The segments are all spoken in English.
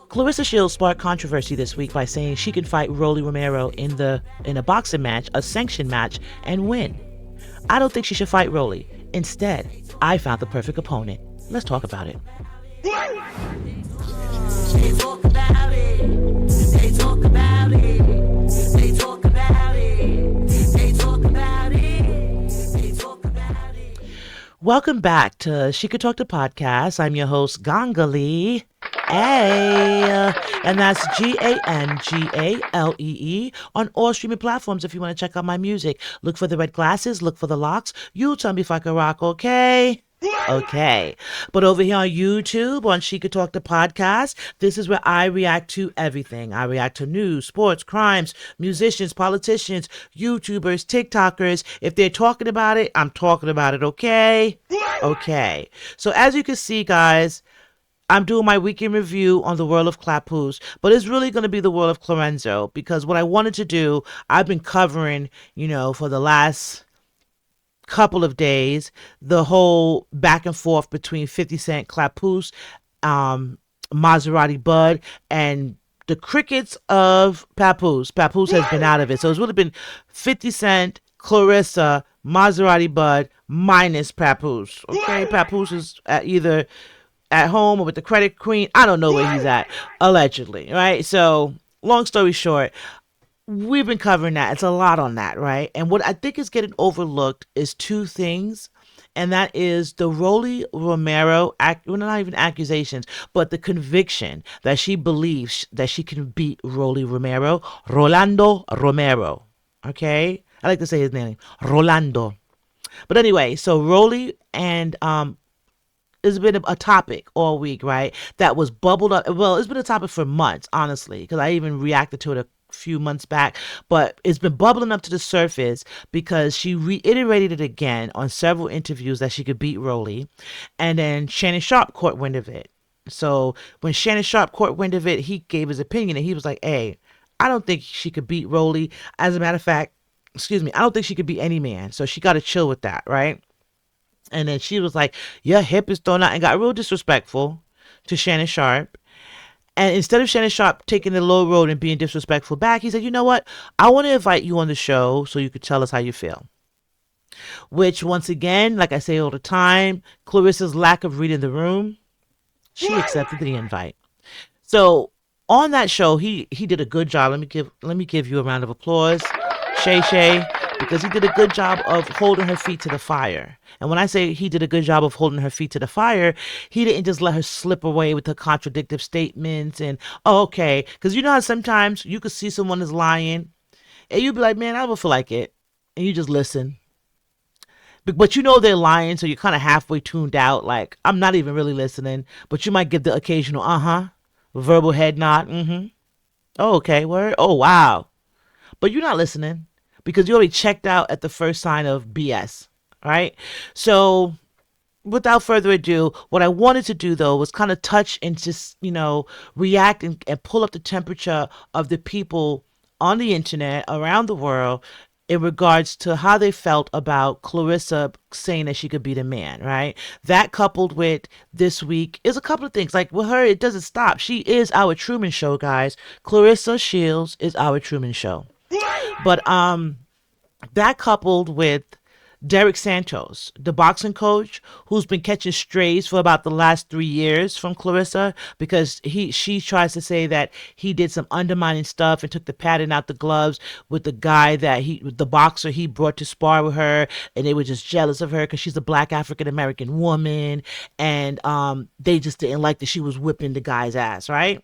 Claressa Shields sparked controversy this week by saying she can fight Rolly Romero in a boxing match, a sanctioned match, and win. I don't think she should fight Rolly. Instead, I found the perfect opponent. Let's talk about it. They talk about it. They talk about it. They talk about it. They talk about it. They talk about it. Welcome back to She Could Talk to Podcast. I'm your host, Gangalee. Hey, and that's Gangalee on all streaming platforms if you want to check out my music. Look for the red glasses, look for the locks. You tell me if I can rock, okay? Okay. But over here on YouTube, on She Could Talk to Podcast, this is where I react to everything. I react to news, sports, crimes, musicians, politicians, YouTubers, TikTokers. If they're talking about it, I'm talking about it, okay? Okay. So as you can see, guys, I'm doing my weekend review on the world of Clapus, but it's really going to be the world of Clorenzo because what I wanted to do, I've been covering, for the last couple of days, the whole back and forth between 50 Cent, Clapus, Maserati Bud, and the crickets of Papoose. Papoose has been out of it. So it's really been 50 Cent, Claressa, Maserati Bud, minus Papoose. Okay, Papoose is either at home or with the credit queen. I don't know where he's at, allegedly, right? So, long story short, we've been covering that. It's a lot on that, right? And what I think is getting overlooked is two things, and that is the Rolly Romero, well, not even accusations, but the conviction that she believes that she can beat Rolly Romero, Rolando Romero, okay? I like to say his name, Rolando. But anyway, so Rolly and it's been a topic all week, right? That was bubbled up. Well, it's been a topic for months, honestly, because I even reacted to it a few months back. But it's been bubbling up to the surface because she reiterated it again on several interviews that she could beat Rolly. And then Shannon Sharpe caught wind of it. So when Shannon Sharpe caught wind of it, he gave his opinion and he was like, hey, I don't think she could beat Rolly. As a matter of fact, I don't think she could beat any man. So she got to chill with that, right? And then she was like, your hip is thrown out, and got real disrespectful to Shannon Sharpe. And instead of Shannon Sharpe taking the low road and being disrespectful back, he said, you know what? I want to invite you on the show so you could tell us how you feel. Which, once again, like I say all the time, Claressa's lack of reading the room, she accepted the invite. So on that show, he did a good job. Let me give you a round of applause, Shay, because he did a good job of holding her feet to the fire. And when I say he did a good job of holding her feet to the fire, he didn't just let her slip away with her contradictory statements and, oh, okay. Because you know how sometimes you could see someone is lying and you'd be like, man, I don't feel like it. And you just listen. But you know they're lying, so you're kind of halfway tuned out. Like, I'm not even really listening. But you might give the occasional, verbal head nod, Oh, okay, word. Oh, wow. But you're not listening because you already checked out at the first sign of BS, right? So without further ado, what I wanted to do though was kind of touch and just, react and pull up the temperature of the people on the internet around the world in regards to how they felt about Claressa saying that she could beat a man, right? That coupled with this week is a couple of things. Like with her, it doesn't stop. She is our Truman Show, guys. Claressa Shields is our Truman Show. But that coupled with Derek Santos, the boxing coach, who's been catching strays for about the last 3 years from Claressa because she tries to say that he did some undermining stuff and took the padding out the gloves with the guy the boxer he brought to spar with her, and they were just jealous of her because she's a black African American woman, and they just didn't like that she was whipping the guy's ass, right?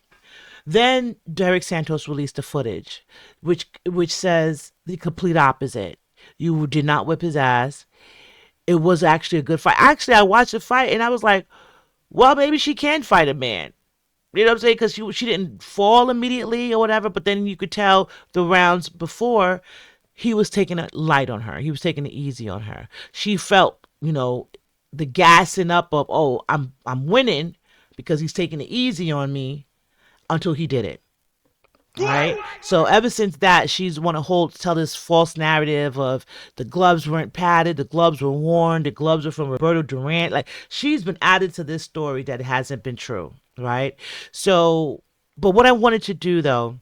Then Derek Santos released the footage, which says the complete opposite. You did not whip his ass. It was actually a good fight. Actually, I watched the fight and I was like, well, maybe she can fight a man. You know what I'm saying? Because she didn't fall immediately or whatever, but then you could tell the rounds before he was taking it light on her. He was taking it easy on her. She felt, the gassing up of, oh, I'm winning because he's taking it easy on me until he did it. right? So ever since that, she's want to tell this false narrative of the gloves weren't padded, the gloves were worn, the gloves were from Roberto Durant. Like she's been added to this story that hasn't been true, right? So, but what I wanted to do though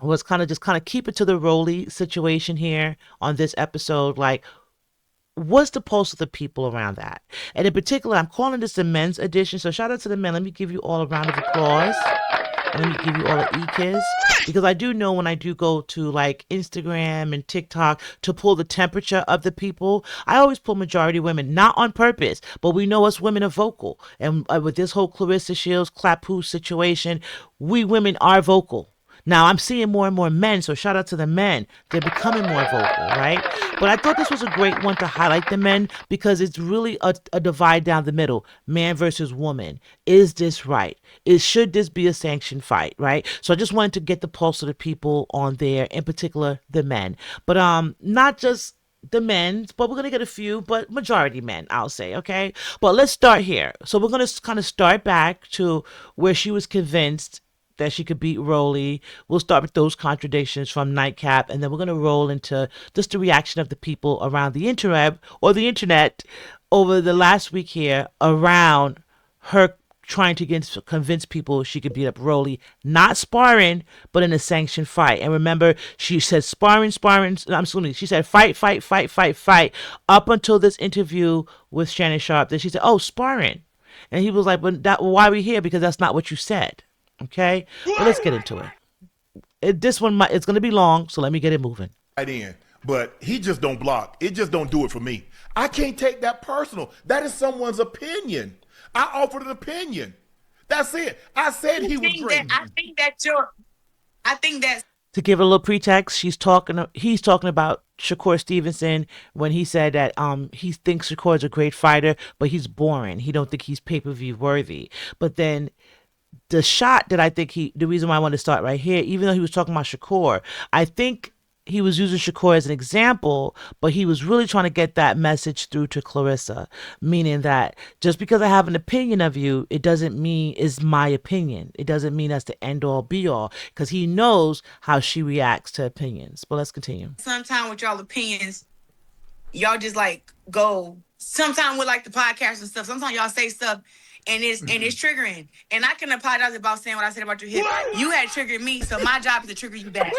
was kind of keep it to the Rolly situation here on this episode. Like, what's the pulse of the people around that? And in particular, I'm calling this the men's edition. So shout out to the men. Let me give you all a round of applause. And let me give you all the e-kiss because I do know when I do go to like Instagram and TikTok to pull the temperature of the people, I always pull majority women, not on purpose, but we know us women are vocal. And with this whole Claressa Shields clapoo situation, we women are vocal. Now I'm seeing more and more men, so shout out to the men. They're becoming more vocal, right? But I thought this was a great one to highlight the men because it's really a divide down the middle, man versus woman. Is this right? Should this be a sanctioned fight, right? So I just wanted to get the pulse of the people on there, in particular the men, but not just the men, but we're gonna get a few, but majority men, I'll say, okay. But let's start here. So we're gonna kind of start back to where she was convinced that she could beat Rolly. We'll start with those contradictions from Nightcap, and then we're going to roll into just the reaction of the people around the interweb or the internet over the last week here around her trying to convince people she could beat up Rolly, not sparring, but in a sanctioned fight. And remember, she said sparring, I'm assuming she said fight, fight, up until this interview with Shannon Sharp. Then she said, oh, sparring. And he was like, why are we here? Because that's not what you said. Okay, but let's get into it. This one it's going to be long, so let me get it moving. Right in, but he just don't block. It just don't do it for me. I can't take that personal. That is someone's opinion. I offered an opinion. That's it. I said he was great. I think that's to give it a little pretext. He's talking about Shakur Stevenson when he said that he thinks Shakur is a great fighter, but he's boring. He don't think he's pay-per-view worthy. But then the shot that I think the reason why I want to start right here, even though he was talking about Shakur, I think he was using Shakur as an example, but he was really trying to get that message through to Claressa, meaning that just because I have an opinion of you, it doesn't mean it's my opinion. It doesn't mean that's the end all be all, because he knows how she reacts to opinions. But let's continue. Sometimes with y'all opinions, y'all just like go. Sometimes with like the podcast and stuff, sometimes y'all say stuff and it's triggering. And I can apologize about saying what I said about your hip. You had triggered me, so my job is to trigger you back.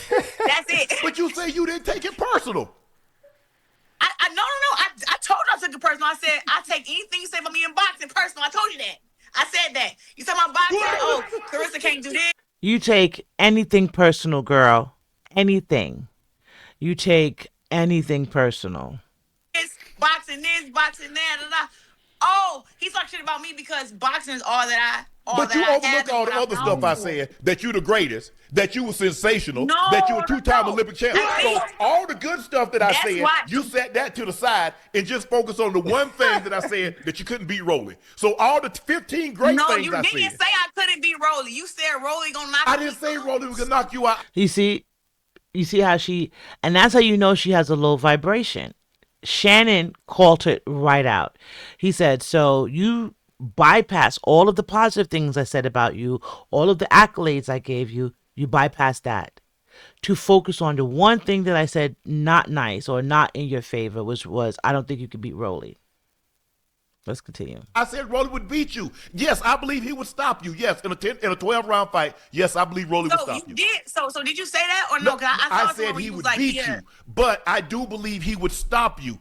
That's it. But you say you didn't take it personal. No. I told you I took it personal. I said I take anything you say about me in boxing personal. I told you that. I said that. You talking about boxing? Oh, Claressa can't do this. You take anything personal, girl. Anything. You take anything personal. Boxing this, boxing that. Oh, he's talking shit about me because boxing is all that I. But you overlook all the other stuff I said, that you the greatest, that you were sensational, that you were two-time Olympic champion. So all the good stuff that I said, you set that to the side and just focus on the one thing that I said that you couldn't beat Rolly. So all the 15 great things I said. No, you didn't say I couldn't beat Rolly. You said Rolly gonna knock me out. I didn't say Rolly was gonna knock you out. You see how and that's how you know she has a low vibration. Shannon called it right out. He said, so you bypass all of the positive things I said about you, all of the accolades I gave you, you bypass that to focus on the one thing that I said not nice or not in your favor, which was I don't think you could beat Rolly. Let's continue. I said Rolly would beat you. Yes, I believe he would stop you. Yes, in a 12-round fight. Yes, I believe Rolly would stop you. So did you say that or no? I said he would beat you, but I do believe he would stop you.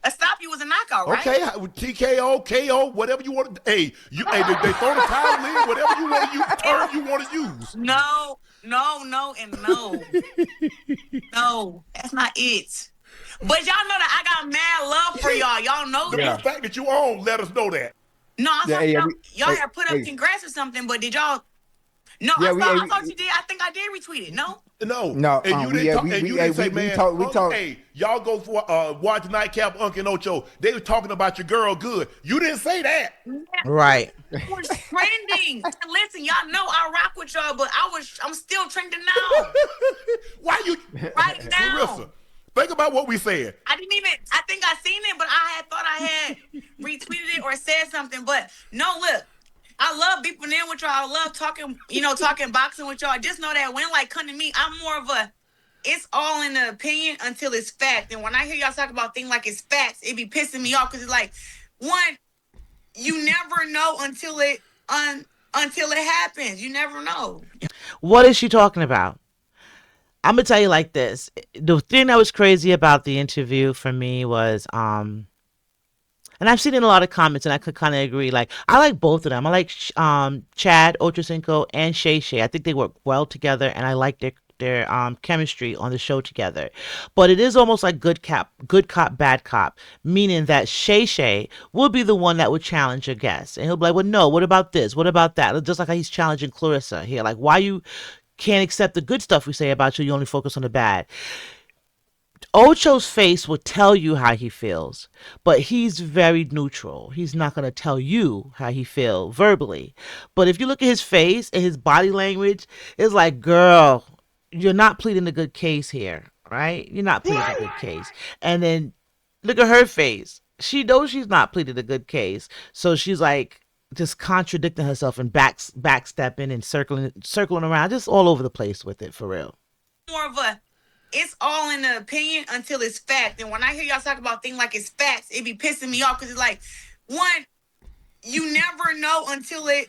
A stop you was a knockout, right? Okay, TKO, KO, whatever you want to. Hey, they throw the towel in, whatever you want to use, term you want to use. No, and no. No, that's not it. But y'all know that I got mad love for y'all. Y'all know that. The fact that you own, let us know that. No, I thought y'all had put up congrats or something, but did y'all? No, I thought you did. I think I did retweet it. No. And you didn't say, man, hey, y'all go for watch Nightcap, Uncle and Ocho. They were talking about your girl good. You didn't say that. Right. It was trending. Listen, y'all know I rock with y'all, but I'm still trending now. Why you? Right now. Claressa, think about what we said. I think I seen it, but I thought I had retweeted it or said something. But no, look, I love beeping in with y'all. I love talking, talking boxing with y'all. Just know that when come to me, I'm more of a it's all in the opinion until it's fact. And when I hear y'all talk about things like it's facts, it be pissing me off because it's like, one, you never know until it happens. You never know. What is she talking about? I'm gonna tell you like this. The thing that was crazy about the interview for me was, and I've seen it in a lot of comments, and I could kind of agree. Like, I like both of them. I like Chad Ochocinco and Shay Shay. I think they work well together, and I like their chemistry on the show together. But it is almost like good cop, bad cop, meaning that Shay Shay will be the one that would challenge a guest, and he'll be like, "Well, no, what about this? What about that?" Just like how he's challenging Claressa here, like, why you can't accept the good stuff we say about you. You only focus on the bad. Ocho's face will tell you how he feels, but he's very neutral. He's not going to tell you how he feels verbally. But if you look at his face and his body language, it's like, girl, you're not pleading a good case here, right? You're not pleading a good case. And then look at her face. She knows she's not pleading a good case. So she's like just contradicting herself and backstepping and circling around, just all over the place with it, for real. More of a it's all in the opinion until it's fact. And when I hear y'all talk about things like it's facts, it be pissing me off because it's like, one, you never know until it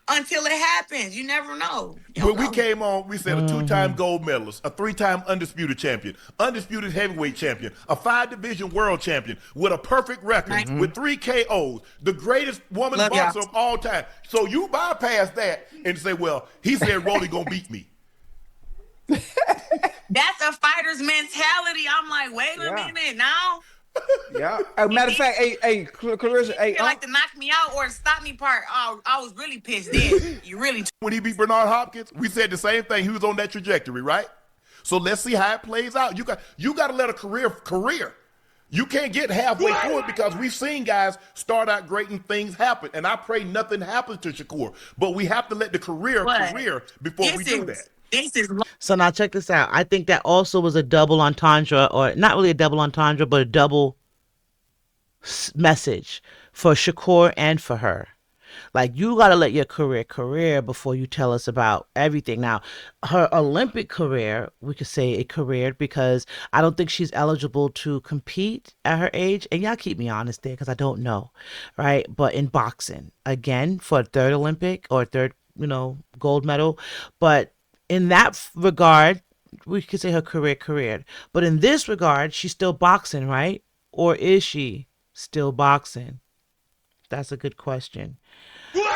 happens. You never know. When we came on, we said a 2-time gold medalist, a 3-time undisputed champion, undisputed heavyweight champion, a 5-division world champion with a perfect record, with 3 KOs, the greatest woman boxer of all time. So you bypass that and say, well, he said Rolly gonna beat me. That's a fighter's mentality. I'm like, wait a minute now. Yeah. As a matter of fact, hey, Claressa, hey, like to knock me out or stop me part. I was really pissed then. You really. When he beat Bernard Hopkins, we said the same thing. He was on that trajectory, right? So let's see how it plays out. You got to let a career. You can't get halfway through it because we've seen guys start out great and things happen. And I pray nothing happens to Shakur. But we have to let the career before we do that. So now check this out. I think that also was a double entendre, or not really a double entendre, but a double message for Shakur and for her. Like, you got to let your career before you tell us about everything. Now, her Olympic career, we could say it careered because I don't think she's eligible to compete at her age. And y'all keep me honest there because I don't know, right? But in boxing, again, for a third Olympic or third, gold medal. But in that regard, we could say her career careered. But in this regard, she's still boxing, right? Or is she still boxing? That's a good question.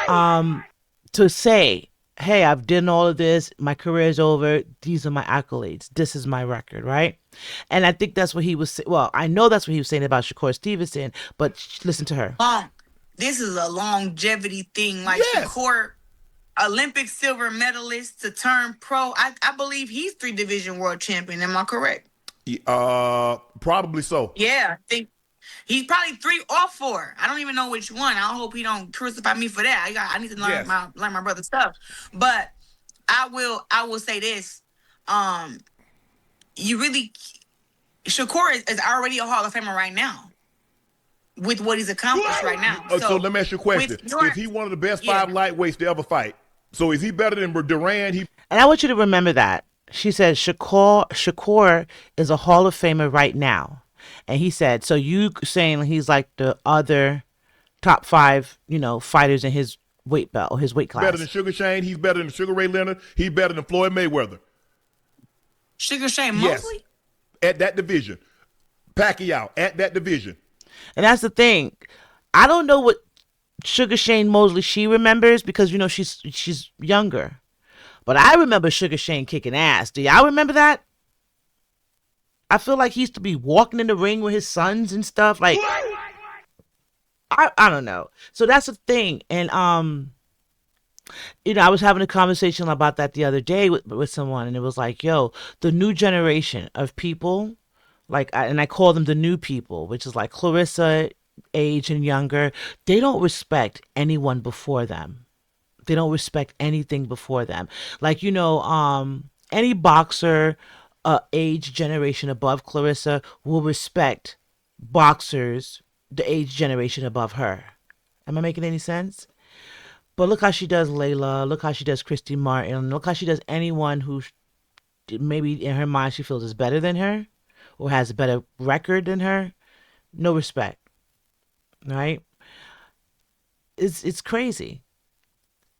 To say, hey, I've done all of this, my career is over, these are my accolades, this is my record, right? And I think that's what he was saying. Well, I know that's what he was saying about Shakur Stevenson, but listen to her. This is a longevity thing. Like, Shakur, Olympic silver medalist to turn pro. I believe he's 3-division world champion. Am I correct? Probably so. Yeah, I think he's probably 3 or 4. I don't even know which one. I hope he don't crucify me for that. I need to learn my brother's stuff. But I will say this. Shakur is already a Hall of Famer right now with what he's accomplished right now. So let me ask you a question. Is he one of the best 5 lightweights to ever fight? So is he better than Duran? And I want you to remember that. She said Shakur is a Hall of Famer right now. And he said, so you saying he's like the other top 5, fighters in his weight belt, his weight class. Better than Sugar Shane. He's better than Sugar Ray Leonard. He's better than Floyd Mayweather. Sugar Shane Mosley? At that division. Pacquiao at that division. And that's the thing. I don't know what Sugar Shane Mosley she remembers because, she's younger. But I remember Sugar Shane kicking ass. Do y'all remember that? I feel like he used to be walking in the ring with his sons and stuff. Like, I don't know. So that's the thing. And, I was having a conversation about that the other day with someone. And it was like, yo, the new generation of people, and I call them the new people, which is like Claressa, age and younger. They don't respect anyone before them. They don't respect anything before them. Like, any boxer age generation above Claressa will respect boxers the age generation above her. Am I making any sense? But look how she does Layla. Look how she does Christy Martin. Look how she does anyone who maybe in her mind she feels is better than her or has a better record than her. No respect, right? It's crazy.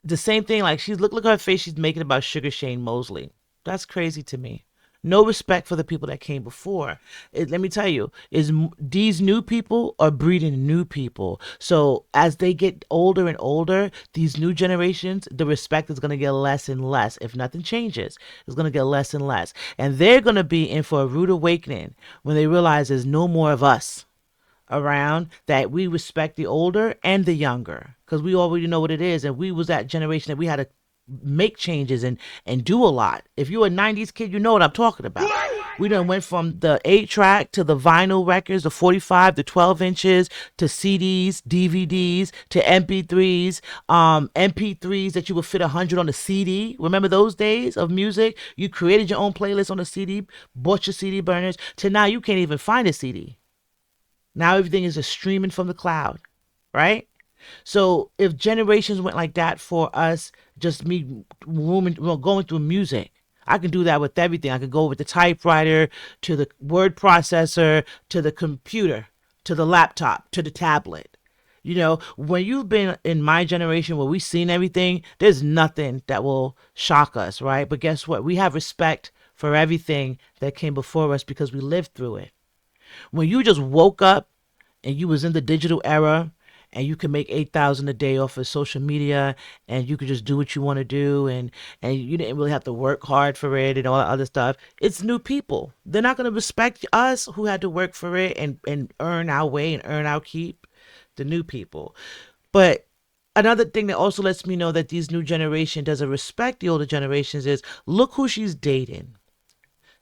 The same thing, like look at her face she's making about Sugar Shane Mosley. That's crazy to me. No respect for the people that came before. Let me tell you, these new people are breeding new people. So as they get older and older, these new generations, the respect is going to get less and less. If nothing changes, it's going to get less and less. And they're going to be in for a rude awakening when they realize there's no more of us around, that we respect the older and the younger, because we already know what it is, and we was that generation that we had to make changes and do a lot. If you're a 90s kid, you know what I'm talking about. We done went from the 8-track to the vinyl records, the 45, the 12 inches, to CDs, DVDs, to MP3s, MP3s that you would fit 100 on the CD. Remember those days of music? You created your own playlist on the CD, bought your CD burners, to now you can't even find a CD. Now everything is just streaming from the cloud, right? So if generations went like that for us, just me going through music, I can do that with everything. I can go with the typewriter, to the word processor, to the computer, to the laptop, to the tablet. You know, when you've been in my generation where we've seen everything, there's nothing that will shock us, right? But guess what? We have respect for everything that came before us because we lived through it. When you just woke up and you was in the digital era and you could make 8,000 a day off of social media and you could just do what you want to do and you didn't really have to work hard for it and all that other stuff, it's new people. They're not going to respect us who had to work for it and earn our way and earn our keep. The new people. But another thing that also lets me know that these new generation doesn't respect the older generations is look who she's dating.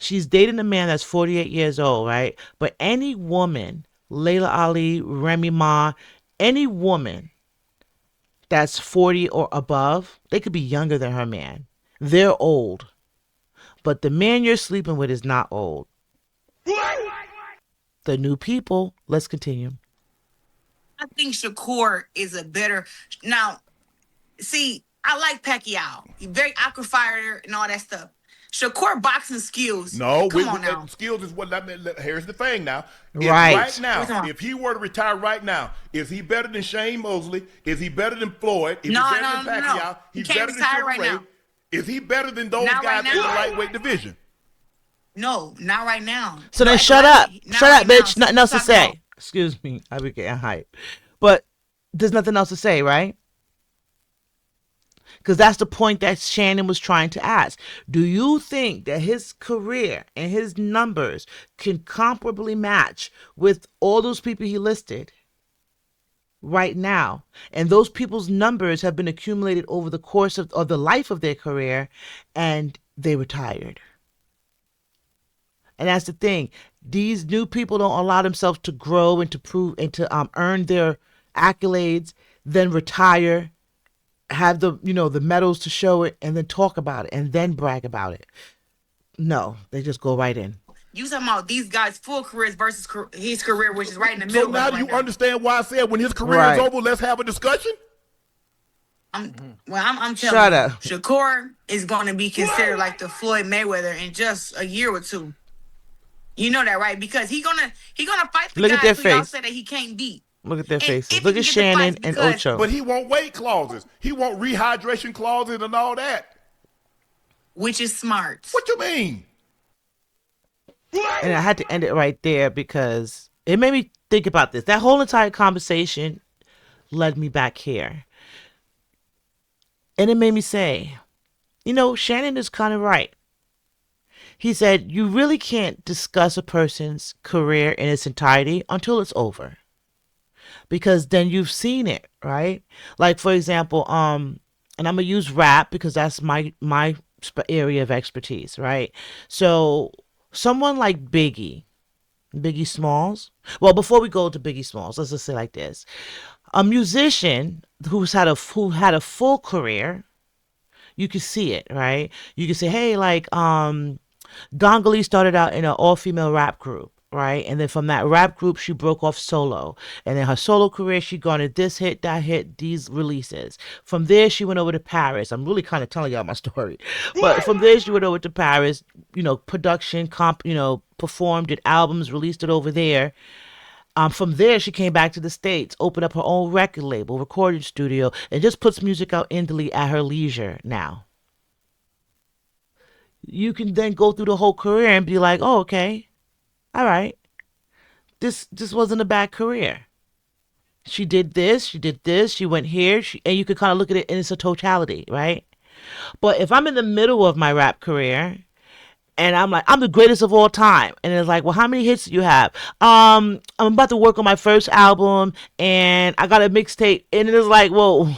She's dating a man that's 48 years old, right? But any woman, Layla Ali, Remy Ma, any woman that's 40 or above, they could be younger than her man. They're old. But the man you're sleeping with is not old. The new people, let's continue. I think Shakur is a better. Now, see, I like Pacquiao. He's very aqua fighter and all that stuff. Shakur boxing skills. No, come on now. Skills is what. Here's the thing now. Right. Right now, if he were to retire right now, is he better than Shane Mosley? Is he better than Floyd? Is he better than Pacquiao? No. He's better than Sugar Ray. Is he better than those guys in the lightweight division? No, not right now. So then shut up. Shut up, bitch. Nothing else to say. Excuse me. I be getting hype. But there's nothing else to say, right? Because that's the point that Shannon was trying to ask. Do you think that his career and his numbers can comparably match with all those people he listed right now? And those people's numbers have been accumulated over the course of the life of their career, and they retired. And that's the thing. These new people don't allow themselves to grow and to prove and to earn their accolades, then retire, have the the medals to show it, and then talk about it, and then brag about it. No, they just go right in. You talking about these guys' full careers versus his career, which is right in the middle. So now do you understand why I said when his career is over, let's have a discussion? I'm telling Shut you, up. Shakur is going to be considered like the Floyd Mayweather in just a year or two. You know that, right? Because he gonna fight the guys who y'all say that he can't beat. Look at their faces. Look at Shannon and Ocho. But he won't weight clauses. He won't rehydration clauses and all that. Which is smart. What you mean? And I had to end it right there because it made me think about this. That whole entire conversation led me back here. And it made me say, Shannon is kind of right. He said, you really can't discuss a person's career in its entirety until it's over. Because then you've seen it, right? Like, for example, and I'm going to use rap because that's my area of expertise, right? So someone like Biggie Smalls. Well, before we go to Biggie Smalls, let's just say like this. A musician who had a full career, you can see it, right? You can say, hey, like, Gongoli started out in an all-female rap group. right? And then from that rap group, she broke off solo. And in her solo career, she garnered this hit, that hit, these releases. From there, she went over to Paris. I'm really kind of telling y'all my story. But from there, she went over to Paris, production, performed, did albums, released it over there. From there, she came back to the States, opened up her own record label, recording studio, and just puts music out indie at her leisure now. You can then go through the whole career and be like, oh, okay, all right, this wasn't a bad career. She did this, she went here, and you could kind of look at it in its a totality, right? But if I'm in the middle of my rap career and I'm like, I'm the greatest of all time, and it's like, well, how many hits do you have? I'm about to work on my first album, and I got a mixtape, and it's like, well,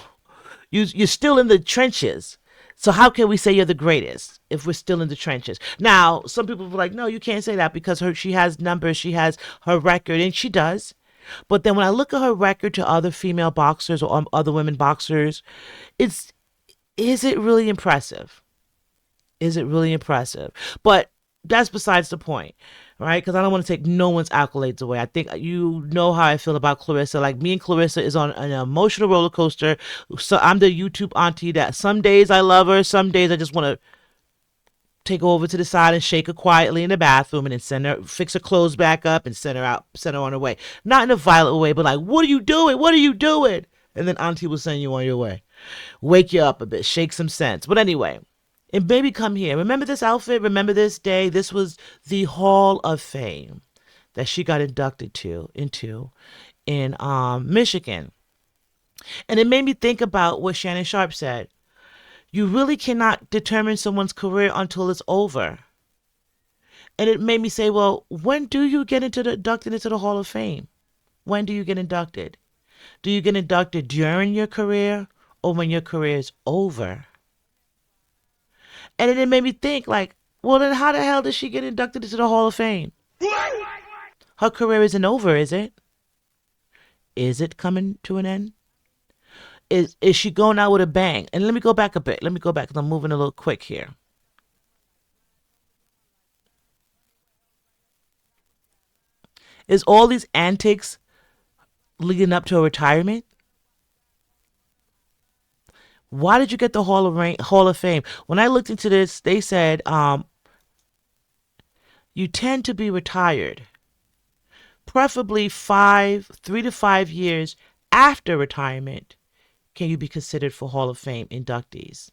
you're still in the trenches. So how can we say you're the greatest if we're still in the trenches? Now, some people were like, no, you can't say that because she has numbers, she has her record, and she does. But then when I look at her record to other female boxers or other women boxers, is it really impressive? Is it really impressive? But that's besides the point, right? Because I don't want to take no one's accolades away. I think you know how I feel about Claressa. Like, me and Claressa is on an emotional roller coaster. So I'm the YouTube auntie that some days I love her, some days I just want to take her over to the side and shake her quietly in the bathroom and then send her, fix her clothes back up and send her out, send her on her way. Not in a violent way, but like, what are you doing? What are you doing? And then auntie will send you on your way. Wake you up a bit, shake some sense. But anyway, and baby, come here. Remember this outfit? Remember this day? This was the Hall of Fame that she got inducted into in Michigan. And it made me think about what Shannon Sharp said. You really cannot determine someone's career until it's over. And it made me say, well, when do you get inducted into the Hall of Fame? When do you get inducted? Do you get inducted during your career or when your career is over? And then it made me think, like, well, then how the hell did she get inducted into the Hall of Fame? Her career isn't over, is it? Is it coming to an end? Is she going out with a bang? And let me go back a bit. Let me go back because I'm moving a little quick here. Is all these antics leading up to a retirement? Why did you get the Hall of Fame? When I looked into this, they said you tend to be retired, preferably 3 to 5 years after retirement. Can you be considered for Hall of Fame inductees?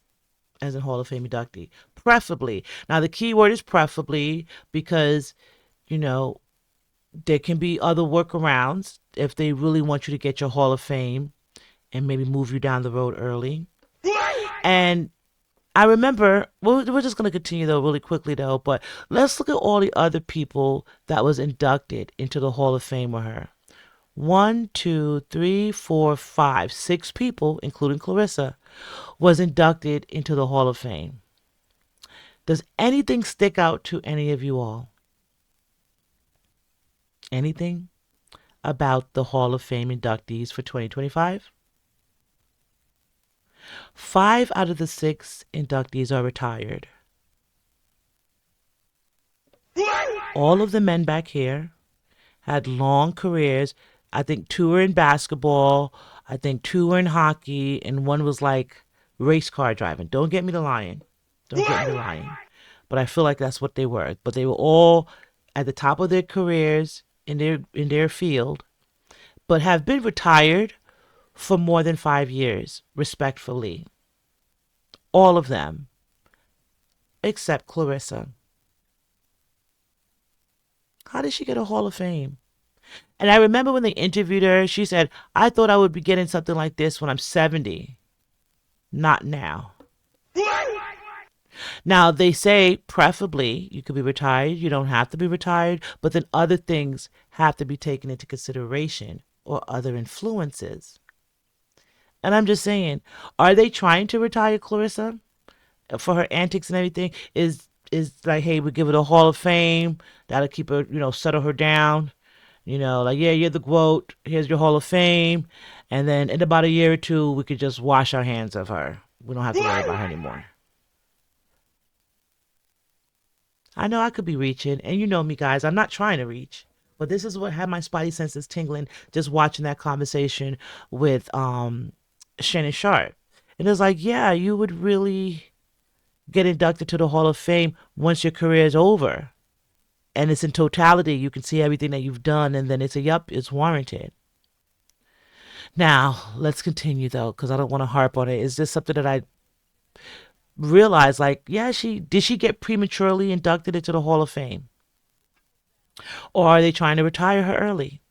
As a Hall of Fame inductee. Preferably. Now, the key word is preferably because, there can be other workarounds if they really want you to get your Hall of Fame and maybe move you down the road early. And I remember, we're just going to continue, though, really quickly, though, but let's look at all the other people that was inducted into the Hall of Fame with her. 1, 2, 3, 4, 5, 6 people, including Claressa, was inducted into the Hall of Fame. Does anything stick out to any of you all? Anything about the Hall of Fame inductees for 2025? 5 out of the 6 inductees are retired. All of the men back here had long careers. I think 2 were in basketball, I think 2 were in hockey, and 1 was like race car driving. Don't get me to lying. But I feel like that's what they were. But they were all at the top of their careers in their field, but have been retired for more than 5 years, respectfully. All of them, except Claressa. How did she get a Hall of Fame? And I remember when they interviewed her, she said, I thought I would be getting something like this when I'm 70. Not now. Now, they say preferably you could be retired. You don't have to be retired. But then other things have to be taken into consideration or other influences. And I'm just saying, are they trying to retire Claressa for her antics and everything? Is like, hey, we give her the Hall of Fame. That'll keep her, settle her down. Like, yeah, you're the GOAT. Here's your Hall of Fame. And then in about a year or 2, we could just wash our hands of her. We don't have to worry about her anymore. I know I could be reaching. And you know me, guys. I'm not trying to reach. But this is what had my spidey senses tingling just watching that conversation with Shannon Sharp. And it's like, yeah, you would really get inducted to the Hall of Fame once your career is over. And it's in totality. You can see everything that you've done, and then it's yup, it's warranted. Now, let's continue though, because I don't want to harp on it. Is this something that I realized, like, yeah, did she get prematurely inducted into the Hall of Fame? Or are they trying to retire her early?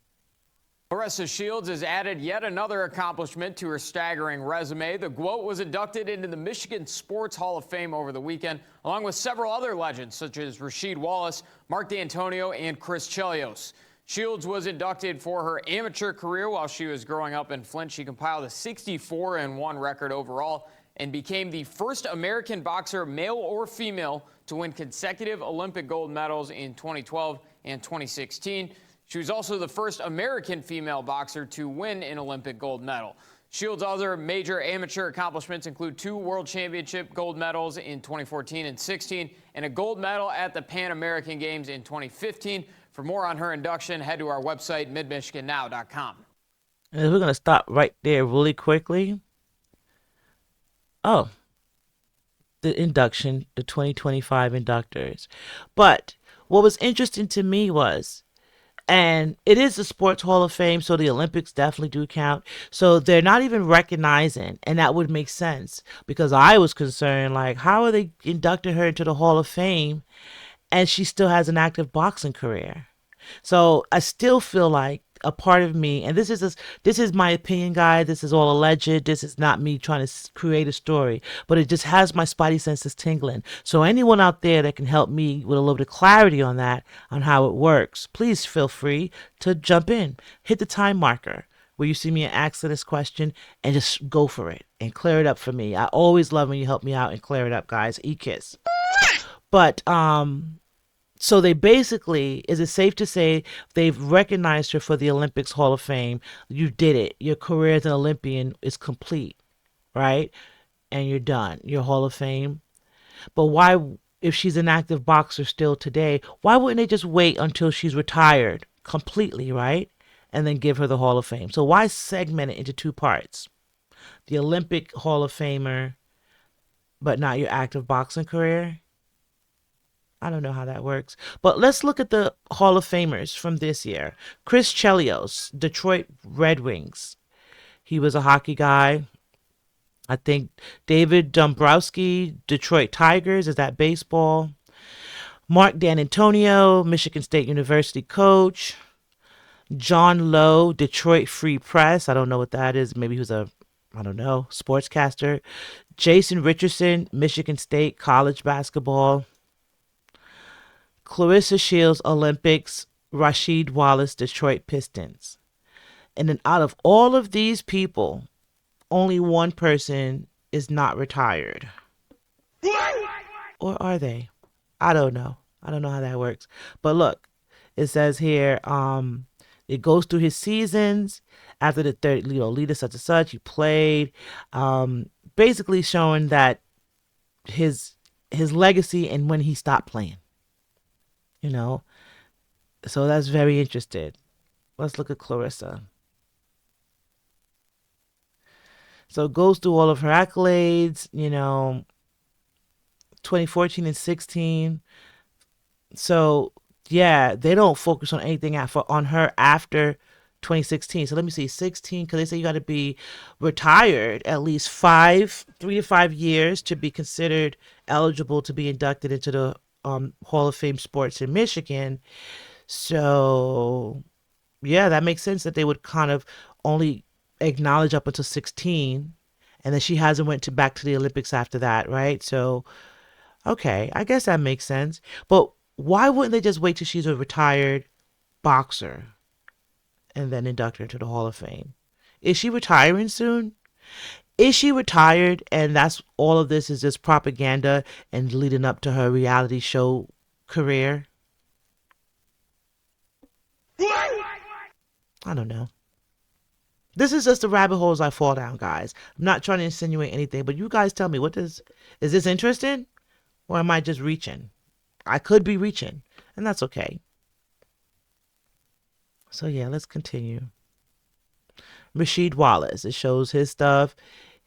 Claressa Shields has added yet another accomplishment to her staggering resume. The GWOAT was inducted into the Michigan Sports Hall of Fame over the weekend, along with several other legends such as Rasheed Wallace, Mark D'Antonio, and Chris Chelios. Shields was inducted for her amateur career while she was growing up in Flint. She compiled a 64-1 record overall and became the first American boxer, male or female, to win consecutive Olympic gold medals in 2012 and 2016. She was also the first American female boxer to win an Olympic gold medal. Shields' other major amateur accomplishments include 2 World Championship gold medals in 2014 and 16, and a gold medal at the Pan American Games in 2015. For more on her induction, head to our website, midmichigannow.com. And we're going to stop right there really quickly. Oh, the induction, the 2025 inductors. But what was interesting to me was, and it is the Sports Hall of Fame, so the Olympics definitely do count. So they're not even recognizing, and that would make sense, because I was concerned, like, how are they inducting her into the Hall of Fame and she still has an active boxing career? So I still feel like a part of me, and this is my opinion, guys. This is all alleged. This is not me trying to create a story, but it just has my spidey senses tingling. So anyone out there that can help me with a little bit of clarity on that, on how it works, please feel free to jump in. Hit the time marker where you see me ask this question and just go for it and clear it up for me. I always love when you help me out and clear it up, guys. E-kiss. But so they basically, is it safe to say they've recognized her for the Olympics Hall of Fame? You did it. Your career as an Olympian is complete, right? And you're done. You're Hall of Fame. But why, if she's an active boxer still today, why wouldn't they just wait until she's retired completely, right? And then give her the Hall of Fame? So why segment it into 2 parts? The Olympic Hall of Famer, but not your active boxing career? I don't know how that works. But let's look at the Hall of Famers from this year. Chris Chelios, Detroit Red Wings. He was a hockey guy. I think David Dombrowski, Detroit Tigers. Is that baseball? Mark D'Antonio, Michigan State University coach. John Lowe, Detroit Free Press. I don't know what that is. Maybe he was sportscaster. Jason Richardson, Michigan State college basketball. Claressa Shields, Olympics. Rasheed Wallace, Detroit Pistons. And then out of all of these people, only one person is not retired. Or are they? I don't know. I don't know how that works. But look, it says here, it goes through his seasons. After the third, leader such and such, he played. Basically showing that his legacy and when he stopped playing. So that's very interesting. Let's look at Claressa. So it goes through all of her accolades, 2014 and 16. So yeah, they don't focus on anything on her after 2016. So let me see, 16, because they say you got to be retired at least 3 to 5 years to be considered eligible to be inducted into the Hall of Fame sports in Michigan. So yeah, that makes sense that they would kind of only acknowledge up until 16, and then she hasn't went back to the Olympics after that, right? So okay, I guess that makes sense. But why wouldn't they just wait till she's a retired boxer and then induct her into the Hall of Fame? Is she retiring soon? Is she retired and that's all of this is just propaganda and leading up to her reality show career? I don't know. This is just the rabbit holes I fall down, guys. I'm not trying to insinuate anything, but you guys tell me, is this interesting? Or am I just reaching? I could be reaching, and that's okay. So yeah, let's continue. Rasheed Wallace. It shows his stuff.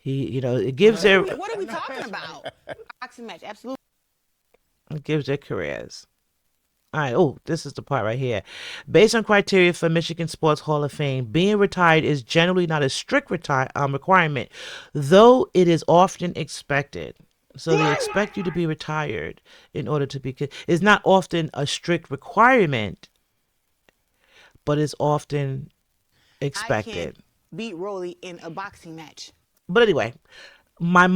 It gives their What are we talking about? Boxing match, absolutely. it gives their careers. All right. Oh, this is the part right here. Based on criteria for Michigan Sports Hall of Fame, being retired is generally not a strict requirement, though it is often expected. So they expect you to be retired in order to be. It's not often a strict requirement, but it's often expected. I can beat Rolly in a boxing match. But anyway, my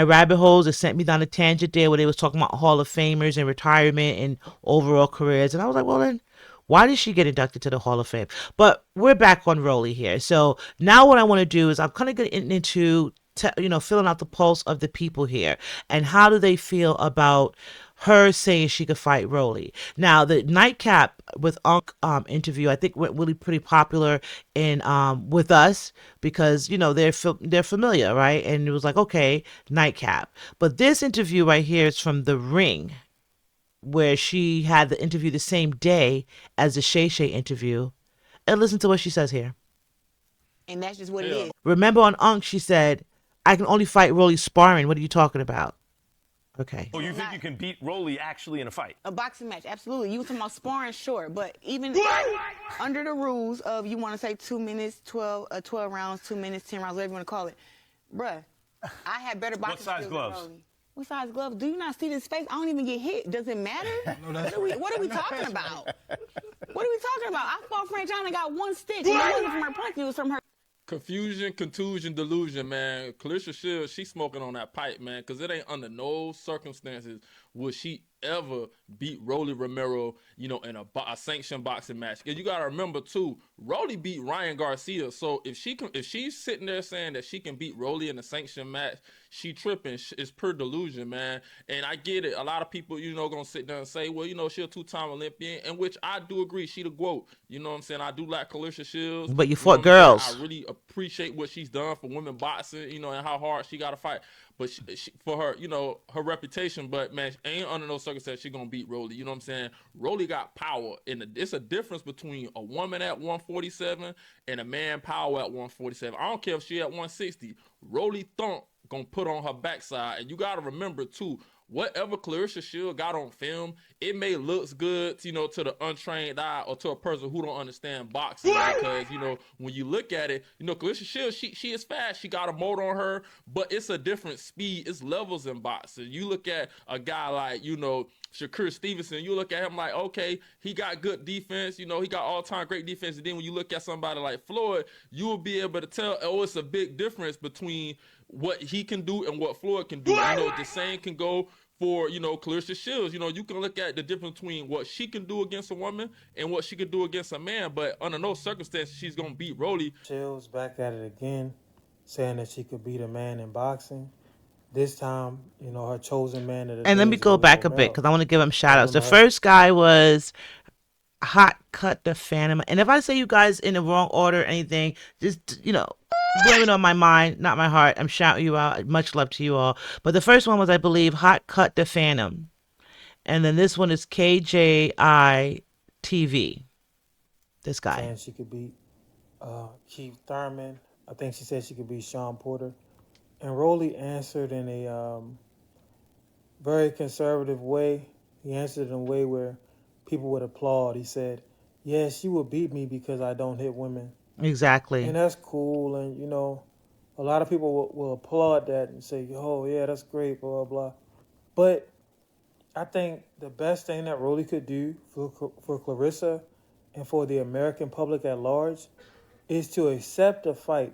rabbit holes, it sent me down a tangent there where they was talking about Hall of Famers and retirement and overall careers. And I was like, well then, why did she get inducted to the Hall of Fame? But we're back on Rolly here. So now what I want to do is I'm kind of getting into filling out the pulse of the people here and how do they feel about her saying she could fight Rolly. Now the nightcap with Unc interview I think went really pretty popular in with us because they're familiar, right? And it was like, okay, nightcap. But this interview right here is from The Ring, where she had the interview the same day as the Shay Shay interview. And listen to what she says here. And that's just what it is. Remember on Unc, she said, I can only fight Rolly sparring. What are you talking about? Okay. Oh, you think you can beat Rolly actually in a fight? A boxing match, absolutely. You were talking about sparring, sure. But even under the rules of, you want to say 2 minutes, 12 rounds, 2 minutes, 10 rounds, whatever you want to call it. Bruh, I had better boxing size skills gloves? than Rolly. What size gloves? Do you not see this face? I don't even get hit. Does it matter? What are we talking about? What are we talking about? I fought French John and got one stitch. And it wasn't from her punch, it was from her. Confusion, contusion, delusion, man. Claressa Shields, she smoking on that pipe, man, because it ain't under no circumstances would she ever beat Rolly Romero, in a sanctioned boxing match. Because you got to remember, too, Rolly beat Ryan Garcia. So if she's sitting there saying that she can beat Rolly in a sanctioned match, she tripping. It's pure delusion, man. And I get it. A lot of people, going to sit there and say, well, she a two-time Olympian, in which I do agree. She the GOAT. You know what I'm saying? I do like Claressa Shields. But you fought girls. I really appreciate what she's done for women boxing, and how hard she got to fight. But she, for her, her reputation, but man, ain't under no circumstance she gonna beat Rolly. You know what I'm saying? Rolly got power, and it's a difference between a woman at 147 and a man power at 147. I don't care if she at 160. Rolly thump gonna put on her backside, and you gotta remember too. Whatever Claressa Shields got on film, it may looks good, to the untrained eye or to a person who don't understand boxing. Because, when you look at it, Claressa Shields, she is fast. She got a motor on her, but it's a different speed. It's levels in boxing. You look at a guy like, Shakur Stevenson, you look at him like, okay, he got good defense. He got all-time great defense. And then when you look at somebody like Floyd, you will be able to tell, it's a big difference between what he can do and what Floyd can do. The same can go for, Claressa Shields. You can look at the difference between what she can do against a woman and what she can do against a man, but under no circumstances she's going to beat Rolly. Shields back at it again, saying that she could beat a man in boxing. This time, her chosen man of the And let day me is go Rolly back a Romero. bit because I want to give him shout outs. The first guy was Hot Cut the Phantom. And if I say you guys in the wrong order or anything, just, blame it on my mind, not my heart. I'm shouting you out. Much love to you all. But the first one was, I believe, Hot Cut the Phantom. And then this one is KJI TV. This guy. Saying she could beat Keith Thurman. I think she said she could beat Sean Porter. And Rolly answered in a very conservative way. He answered in a way where people would applaud. He said, yeah, she would beat me because I don't hit women. Exactly. And that's cool. And, a lot of people will applaud that and say, oh, yeah, that's great, blah, blah. But I think the best thing that Rolly could do for Claressa and for the American public at large is to accept a fight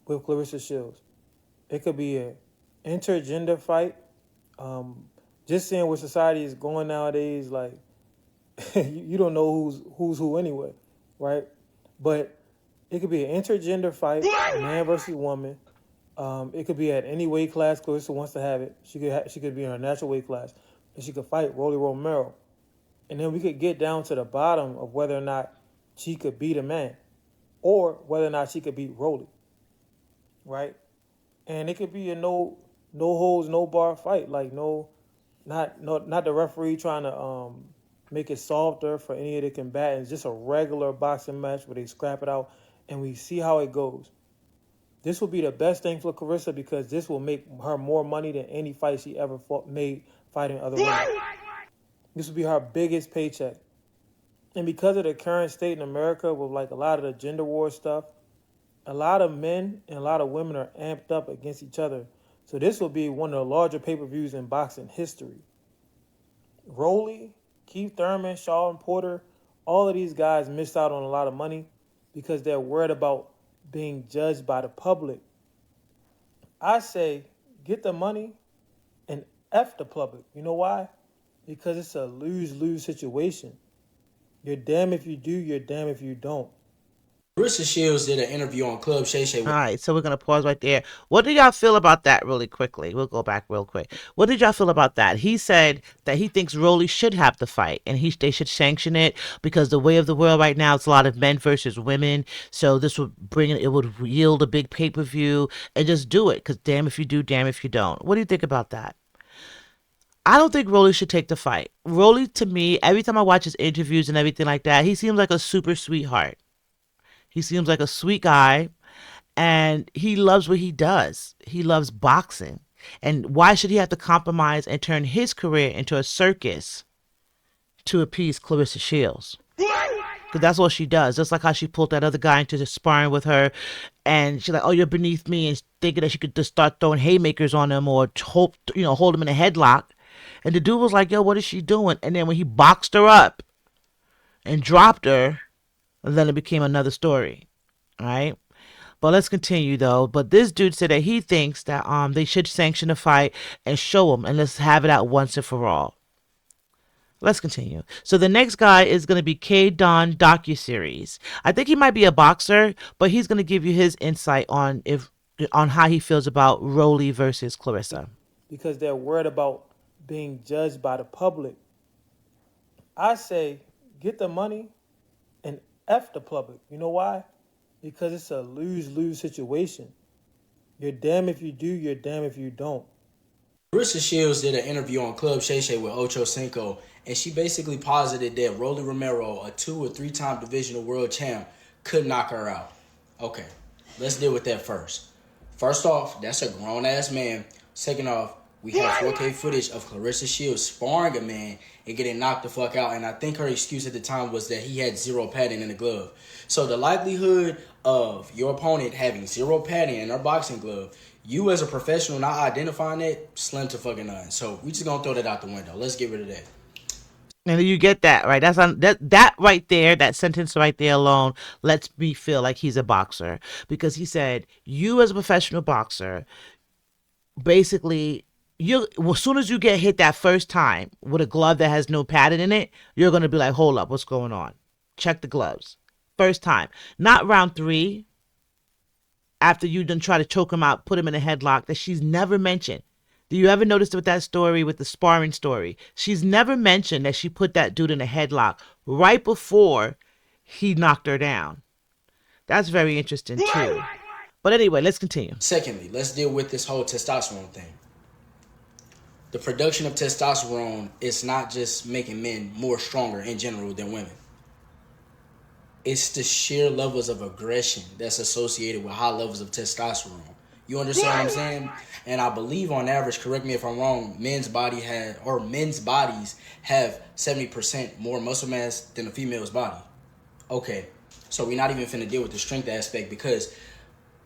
with Claressa Shields. It could be an intergender fight. Just seeing where society is going nowadays, like, you don't know who's who anyway, right? But it could be an intergender fight, man versus woman. It could be at any weight class Claressa wants to have it. She could be in her natural weight class, and she could fight Rolly Romero. And then we could get down to the bottom of whether or not she could beat a man, or whether or not she could beat Rolly, right? And it could be a no holds, no bar fight. Like not the referee trying to make it softer for any of the combatants. Just a regular boxing match where they scrap it out and we see how it goes. This will be the best thing for Claressa because this will make her more money than any fight she ever made fighting other women. This will be her biggest paycheck. And because of the current state in America with like a lot of the gender war stuff, a lot of men and a lot of women are amped up against each other. So this will be one of the larger pay-per-views in boxing history. Rolly, Keith Thurman, Shawn Porter, all of these guys missed out on a lot of money because they're worried about being judged by the public. I say, get the money and F the public. You know why? Because it's a lose-lose situation. You're damned if you do, you're damned if you don't. Claressa Shields did an interview on Club Shay Shay. All right, so we're going to pause right there. What did y'all feel about that really quickly? We'll go back real quick. What did y'all feel about that? He said that he thinks Rolly should have the fight and they should sanction it because the way of the world right now, it's a lot of men versus women. So this would it would yield a big pay-per-view and just do it because damn if you do, damn if you don't. What do you think about that? I don't think Rolly should take the fight. Rolly, to me, every time I watch his interviews and everything like that, he seems like a super sweetheart. He seems like a sweet guy, and he loves what he does. He loves boxing. And why should he have to compromise and turn his career into a circus to appease Claressa Shields? Because that's what she does. Just like how she pulled that other guy into the sparring with her, and she's like, "Oh, you're beneath me," and thinking that she could just start throwing haymakers on him or hold him in a headlock. And the dude was like, "Yo, what is she doing?" And then when he boxed her up and dropped her, then it became another story. All right. But let's continue though. But this dude said that he thinks that they should sanction the fight and show him, and let's have it out once and for all. Let's continue. So the next guy is going to be K Don docuseries. I think he might be a boxer, but he's going to give you his insight on how he feels about Rolly versus Claressa. Because they're worried about being judged by the public. I say, get the money and F the public. You know why? Because it's a lose-lose situation. You're damned if you do, you're damned if you don't. Claressa Shields did an interview on Club Shay Shay with Ocho Cinco, and she basically posited that Rolly Romero, a 2 or 3 time divisional world champ, could knock her out. Okay, let's deal with that first. First off, that's a grown-ass man. Second off, we have 4K footage of Claressa Shields sparring a man and getting knocked the fuck out. And I think her excuse at the time was that he had 0 padding in the glove. So the likelihood of your opponent having 0 padding in their boxing glove, you as a professional not identifying it, slim to fucking none. So we just gonna throw that out the window. Let's get rid of that. And you get that, right? That right there, that sentence right there alone lets me feel like he's a boxer. Because he said, you as a professional boxer, basically, as soon as you get hit that first time with a glove that has no padding in it, you're going to be like, hold up, what's going on? Check the gloves. First time. Not round 3, after you done try to choke him out, put him in a headlock, that she's never mentioned. Do you ever notice with that story, with the sparring story? She's never mentioned that she put that dude in a headlock right before he knocked her down. That's very interesting too. But anyway, let's continue. Secondly, let's deal with this whole testosterone thing. The production of testosterone is not just making men more stronger in general than women. It's the sheer levels of aggression that's associated with high levels of testosterone. You understand what I'm saying? And I believe on average, correct me if I'm wrong, men's bodies have 70% more muscle mass than a female's body. Okay, so we're not even finna deal with the strength aspect because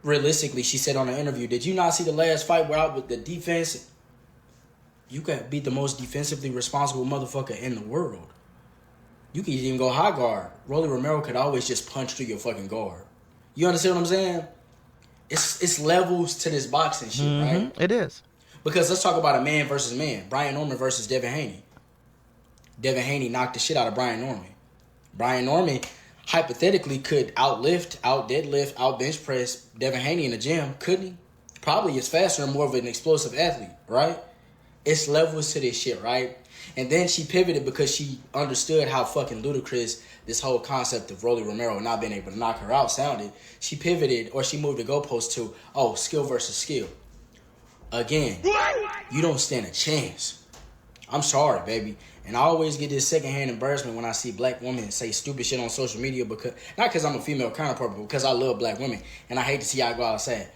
realistically, she said on an interview, did you not see the last fight where I with the defense? You could be the most defensively responsible motherfucker in the world. You could even go high guard. Rolly Romero could always just punch through your fucking guard. You understand what I'm saying? It's levels to this boxing shit, right? It is. Because let's talk about a man versus man. Brian Norman versus Devin Haney. Devin Haney knocked the shit out of Brian Norman. Brian Norman hypothetically could outlift, out deadlift, out bench press Devin Haney in the gym, couldn't he? Probably is faster and more of an explosive athlete, right? It's levels to this shit, right? And then she pivoted because she understood how fucking ludicrous this whole concept of Rolly Romero not being able to knock her out sounded. She pivoted, or she moved the goalpost to, skill versus skill. Again, you don't stand a chance. I'm sorry, baby. And I always get this secondhand embarrassment when I see black women say stupid shit on social media because not because I'm a female counterpart, but because I love black women and I hate to see y'all go outside.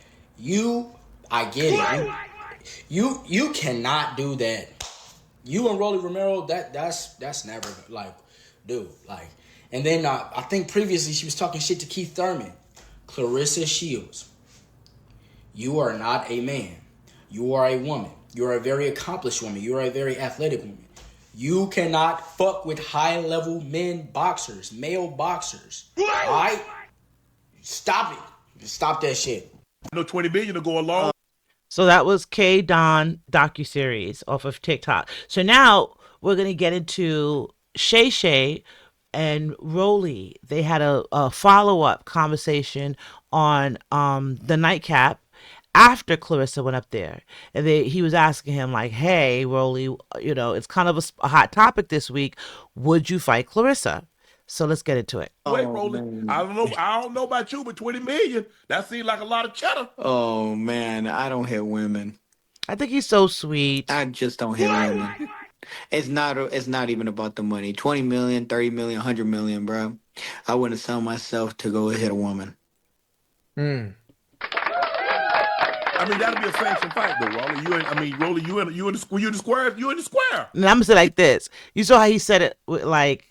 I get it. You cannot do that. You and Rolly Romero, that's never like, dude, like. And then I think previously she was talking shit to Keith Thurman. Claressa Shields, you are not a man. You are a woman. You are a very accomplished woman. You are a very athletic woman. You cannot fuck with high-level male boxers. All right? Stop it. Stop that shit. No 20 billion to go along. So that was K Don docuseries off of TikTok. So now we're gonna get into Shay Shay and Rolly. They had a follow-up conversation on the nightcap after Claressa went up there, and he was asking him like, "Hey, Rolly, it's kind of a hot topic this week. Would you fight Claressa?" So let's get into it. Wait, Rolly. I don't know about you, but 20 million, that seems like a lot of cheddar. Oh man, I don't hit women. I think he's so sweet. I just don't hit women. It's not even about the money. 20 million, 30 million, 100 million, bro. I wouldn't sell myself to go hit a woman. I mean, that'd be a sanctioned fight, though, Rolly. Rolly, you in the square. You in the square. And I'm gonna say like this. You saw how he said it with like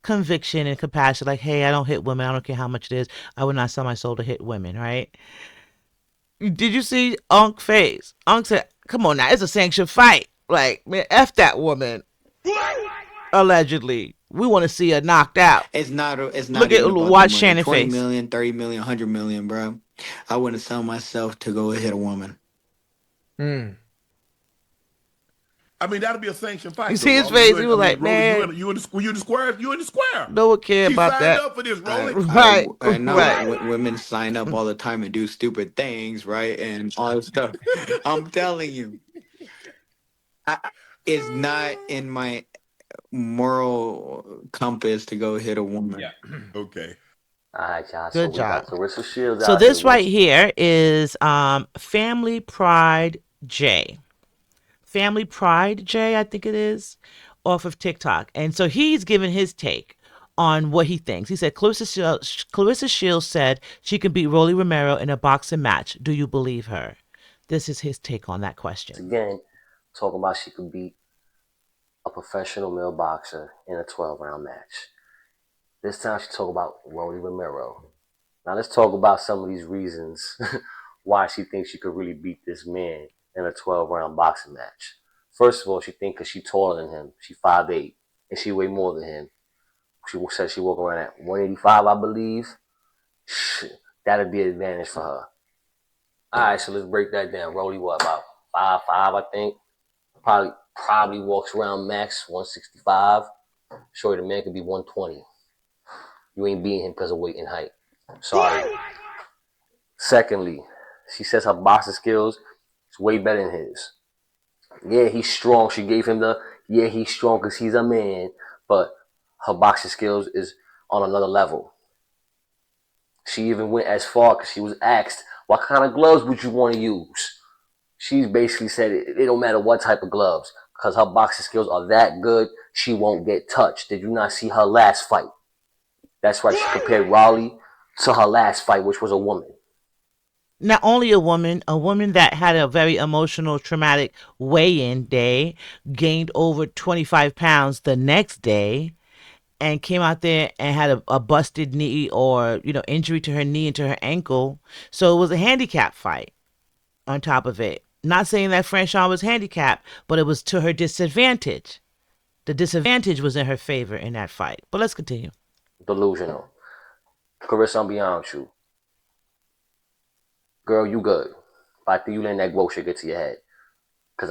conviction and compassion, like, "Hey, I don't hit women. I don't care how much it is. I would not sell my soul to hit women." Right? Did you see Unk's face? Unk said, "Come on now, it's a sanctioned fight. Like, man, F that woman." Allegedly, we want to see her knocked out. It's not. Look at watch Shannon 20 face. 20 million, 30 million, 100 million, bro. I wouldn't sell myself to go hit a woman. I mean, that'd be a sanctioned fight. You see his face? He was like, "Man, Rolly, you in the square. You in the square. No one care about that." She signed up for this, Rolly. Right. I know Right. women sign up all the time and do stupid things, right? And all that stuff. I'm telling you, it's not in my moral compass to go hit a woman. Yeah. Okay. All right, y'all. Good So job. we got Claressa Shields So out this here. right here is Family Pride J. Family Pride J, I think it is, off of TikTok. And so he's given his take on what he thinks. He said, Claressa Shields said she can beat Rolly Romero in a boxing match. Do you believe her? This is his take on that question. Again, talking about she could beat a professional male boxer in a 12-round match. This time she talked about Rolly Romero. Now let's talk about some of these reasons why she thinks she could really beat this man in a 12-round boxing match. First of all, she thinks because she's taller than him. She's 5'8", and she weigh more than him. She says she walk around at 185, I believe. That'd be an advantage for her. All right, so let's break that down. Rolly, what, about 5'5", I think? Probably walks around max 165. Sure, the man could be 120. You ain't beating him because of weight and height. Sorry. Secondly, she says her boxing skills is way better than his. Yeah, he's strong. She gave him he's strong because he's a man, but her boxing skills is on another level. She even went as far because she was asked, what kind of gloves would you want to use? She basically said it don't matter what type of gloves because her boxing skills are that good, she won't get touched. Did you not see her last fight? That's right, she compared Rolly to her last fight, which was a woman. Not only a woman that had a very emotional, traumatic weigh-in day, gained over 25 pounds the next day, and came out there and had a busted knee or, injury to her knee and to her ankle. So it was a handicap fight on top of it. Not saying that Franchon was handicapped, but it was to her disadvantage. The disadvantage was in her favor in that fight. But let's continue. Delusional. Claressa, I'm beyond you. Girl, you good. But I think you letting that growth shit get to your head. Because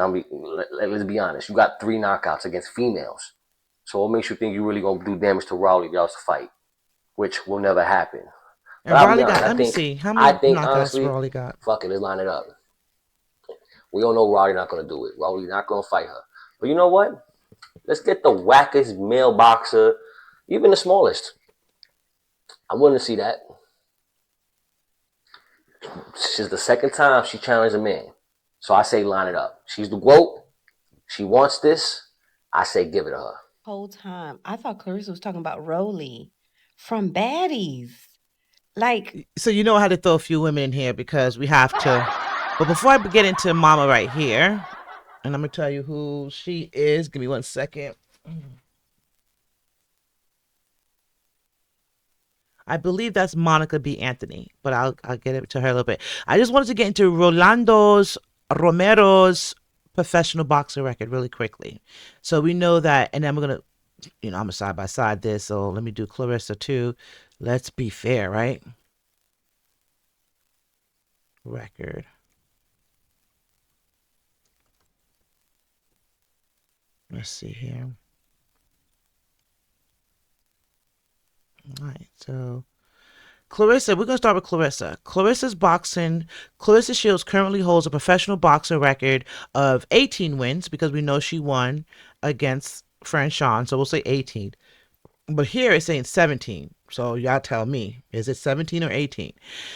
let's be honest, you got 3 knockouts against females. So what makes you think you really going to do damage to Rolly if y'all fight? Which will never happen. And Rolly got, let me see, how many knockouts honestly, Rolly got? Fuck it, let's line it up. We all know Rolly not going to do it. Rolly not going to fight her. But you know what? Let's get the wackest male boxer, even the smallest. I'm willing to see that. She's the second time she challenged a man. So I say line it up. She's the GOAT. She wants this. I say give it to her. Whole time, I thought Claressa was talking about Rolly from Baddies. Like, So you know I had to throw a few women in here because we have to. But before I get into Mama right here, and I'm gonna tell you who she is. Give me 1 second. I believe that's Monica B. Anthony, but I'll get it to her a little bit. I just wanted to get into Romero's professional boxer record really quickly. So we know that, and then we're gonna, I'm gonna side by side this. So let me do Claressa too. Let's be fair, right? Record. Let's see here. All right, so Claressa, we're going to start with Claressa. Claressa Shields currently holds a professional boxer record of 18 wins because we know she won against Franchon, so we'll say 18. But here it's saying 17. So y'all tell me, is it 17 or 18?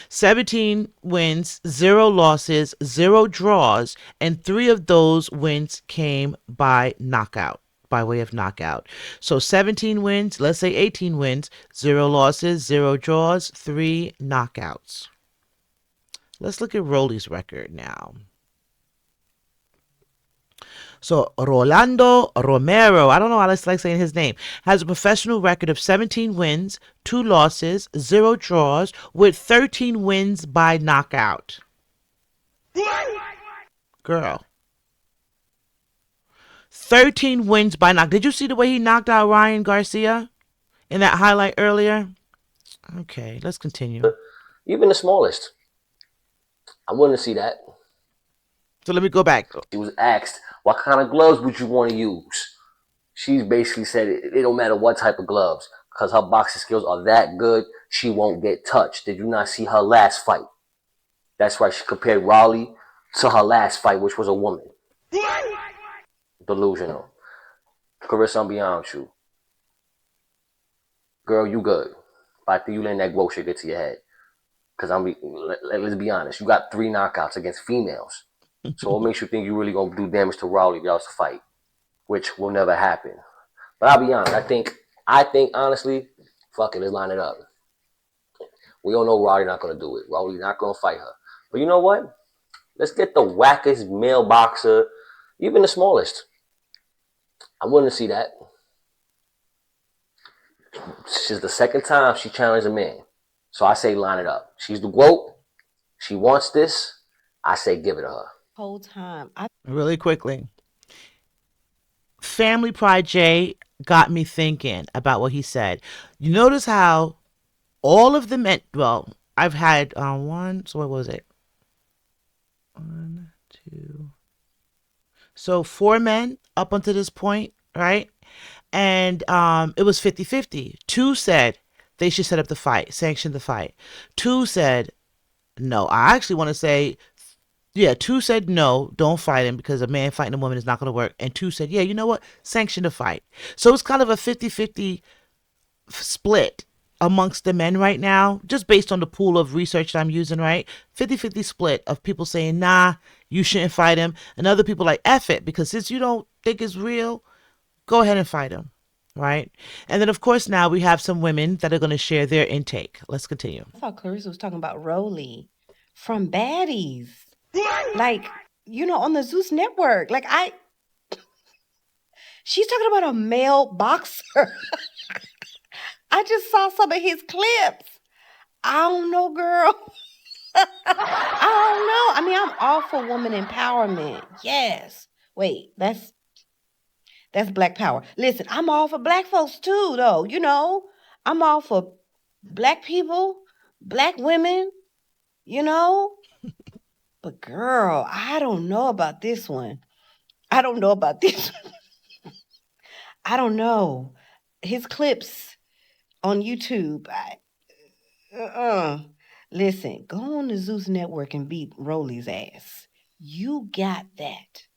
17 wins, 0 losses, 0 draws, and 3 of those wins came by knockout. By way of knockout. So 17 wins, let's say 18 wins, 0 losses, 0 draws, 3 knockouts. Let's look at Rolly's record now. So Rolando Romero, I don't know how I like saying his name, has a professional record of 17 wins, 2 losses, 0 draws, with 13 wins by knockout. Girl. 13 wins by knock. Did you see the way he knocked out Ryan Garcia in that highlight earlier? Okay, let's continue. Even the smallest. I wouldn't see that. So let me go back. She was asked, what kind of gloves would you want to use? She basically said it don't matter what type of gloves because her boxing skills are that good, she won't get touched. Did you not see her last fight? That's why she compared Rolly to her last fight, which was a woman. Delusional. Claressa, I'm beyond you. Girl, you good. But I think you letting that woke shit get to your head. Because let's be honest, you got 3 knockouts against females. So what makes you think you really gonna do damage to Rolly if y'all was to fight? Which will never happen. But I'll be honest, I think honestly, fuck it, let's line it up. We all know Rolly not gonna do it. Rolly not gonna fight her. But you know what? Let's get the wackest male boxer, even the smallest. I wouldn't see that. This is the second time she challenged a man. So I say line it up. She's the GOAT. She wants this. I say give it to her. Whole time. Really quickly. Family Pride Jay got me thinking about what he said. You notice how all of the men, well, I've had one, so what was it? 1, 2. So 4 men up until this point, right? And it was 50-50. 2 said they should set up the fight, sanction the fight. 2 said no. I actually want to say, 2 said no, don't fight him because a man fighting a woman is not going to work. And 2 said, yeah, you know what? Sanction the fight. So it's kind of a 50-50 split amongst the men right now, just based on the pool of research that I'm using, right? 50-50 split of people saying, nah, you shouldn't fight him. And other people like, F it, because since you don't think it's real, go ahead and fight him, right? And then, of course, now we have some women that are going to share their intake. Let's continue. I thought Claressa was talking about Rolly from Baddies. Like, on the Zeus Network. She's talking about a male boxer. I just saw some of his clips. I don't know, girl. I don't know. I mean, I'm all for woman empowerment. Yes. Wait, that's Black power. Listen, I'm all for black folks too, though. I'm all for black people, black women, But girl, I don't know about this one. I don't know. His clips on YouTube. Listen, go on the Zeus Network and beat Rolly's ass. You got that.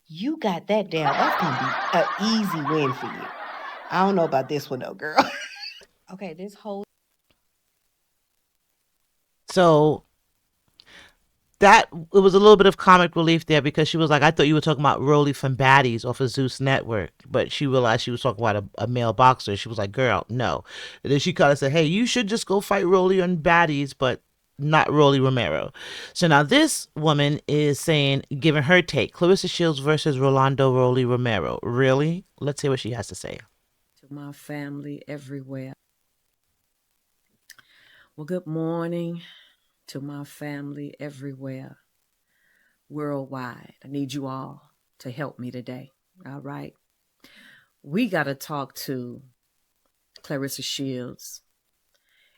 You got that down. That's going to be an easy win for you. I don't know about this one, though, girl. Okay, this whole... So that it was a little bit of comic relief there because she was like, I thought you were talking about Rolly from Baddies off of Zeus Network, but she realized she was talking about a male boxer. She was like, girl, no. And then she kind of said, hey, you should just go fight Rolly on Baddies, but not Rolly Romero. So now this woman is saying, giving her take, Claressa Shields versus Rolando Rolly Romero. Really? Let's hear what she has to say. To my family everywhere. Well, good morning to my family everywhere, worldwide. I need you all to help me today. All right. We got to talk to Claressa Shields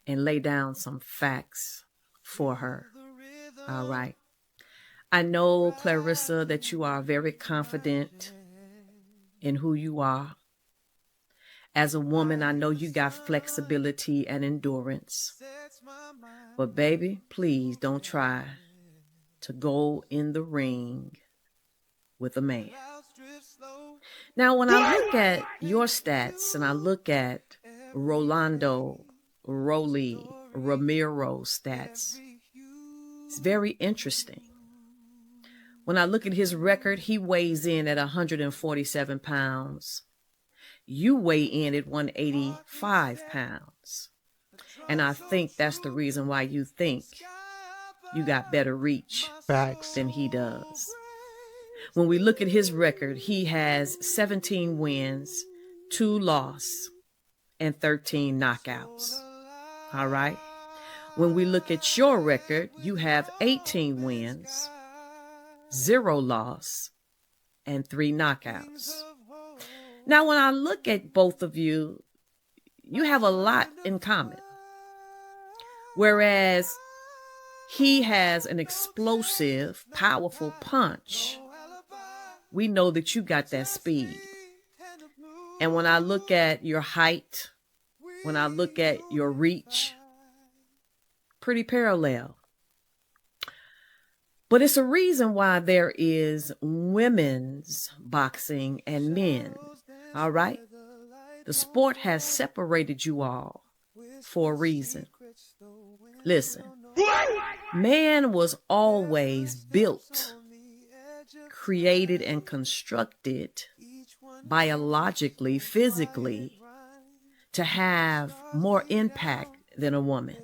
and lay down some facts for her. All right. I know, Claressa, that you are very confident in who you are. As a woman, I know you got flexibility and endurance. But baby, please don't try to go in the ring with a man. Now, when I look at your stats and I look at Rolando Rolly Romero's stats, it's very interesting. When I look at his record, he weighs in at 147 pounds. You weigh in at 185 pounds. And I think that's the reason why you think you got better reach than he does. When we look at his record, he has 17 wins, 2 losses, and 13 knockouts. All right. When we look at your record, you have 18 wins, 0 loss, and 3 knockouts. Now, when I look at both of you, you have a lot in common. Whereas he has an explosive, powerful punch, we know that you got that speed. And when I look at your height, when I look at your reach, pretty parallel. But it's a reason why there is women's boxing and men's. All right? The sport has separated you all for a reason. Listen, man was always built, created, and constructed biologically, physically, to have more impact than a woman.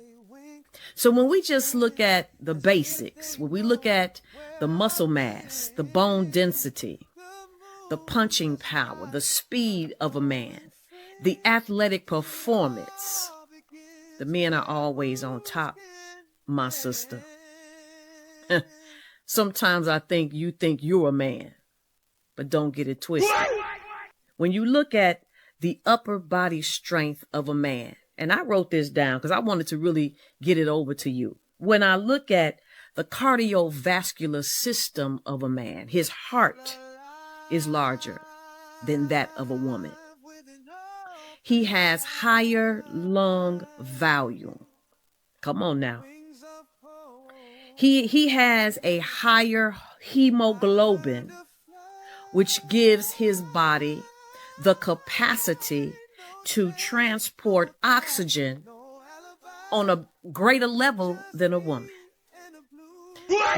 So when we just look at the basics, when we look at the muscle mass, the bone density, the punching power, the speed of a man, the athletic performance, the men are always on top, my sister. Sometimes I think you're a man, but don't get it twisted. When you look at the upper body strength of a man, and I wrote this down because I wanted to really get it over to you. When I look at the cardiovascular system of a man, his heart is larger than that of a woman. He has higher lung volume. Come on now. He has a higher hemoglobin, which gives his body the capacity to transport oxygen on a greater level than a woman.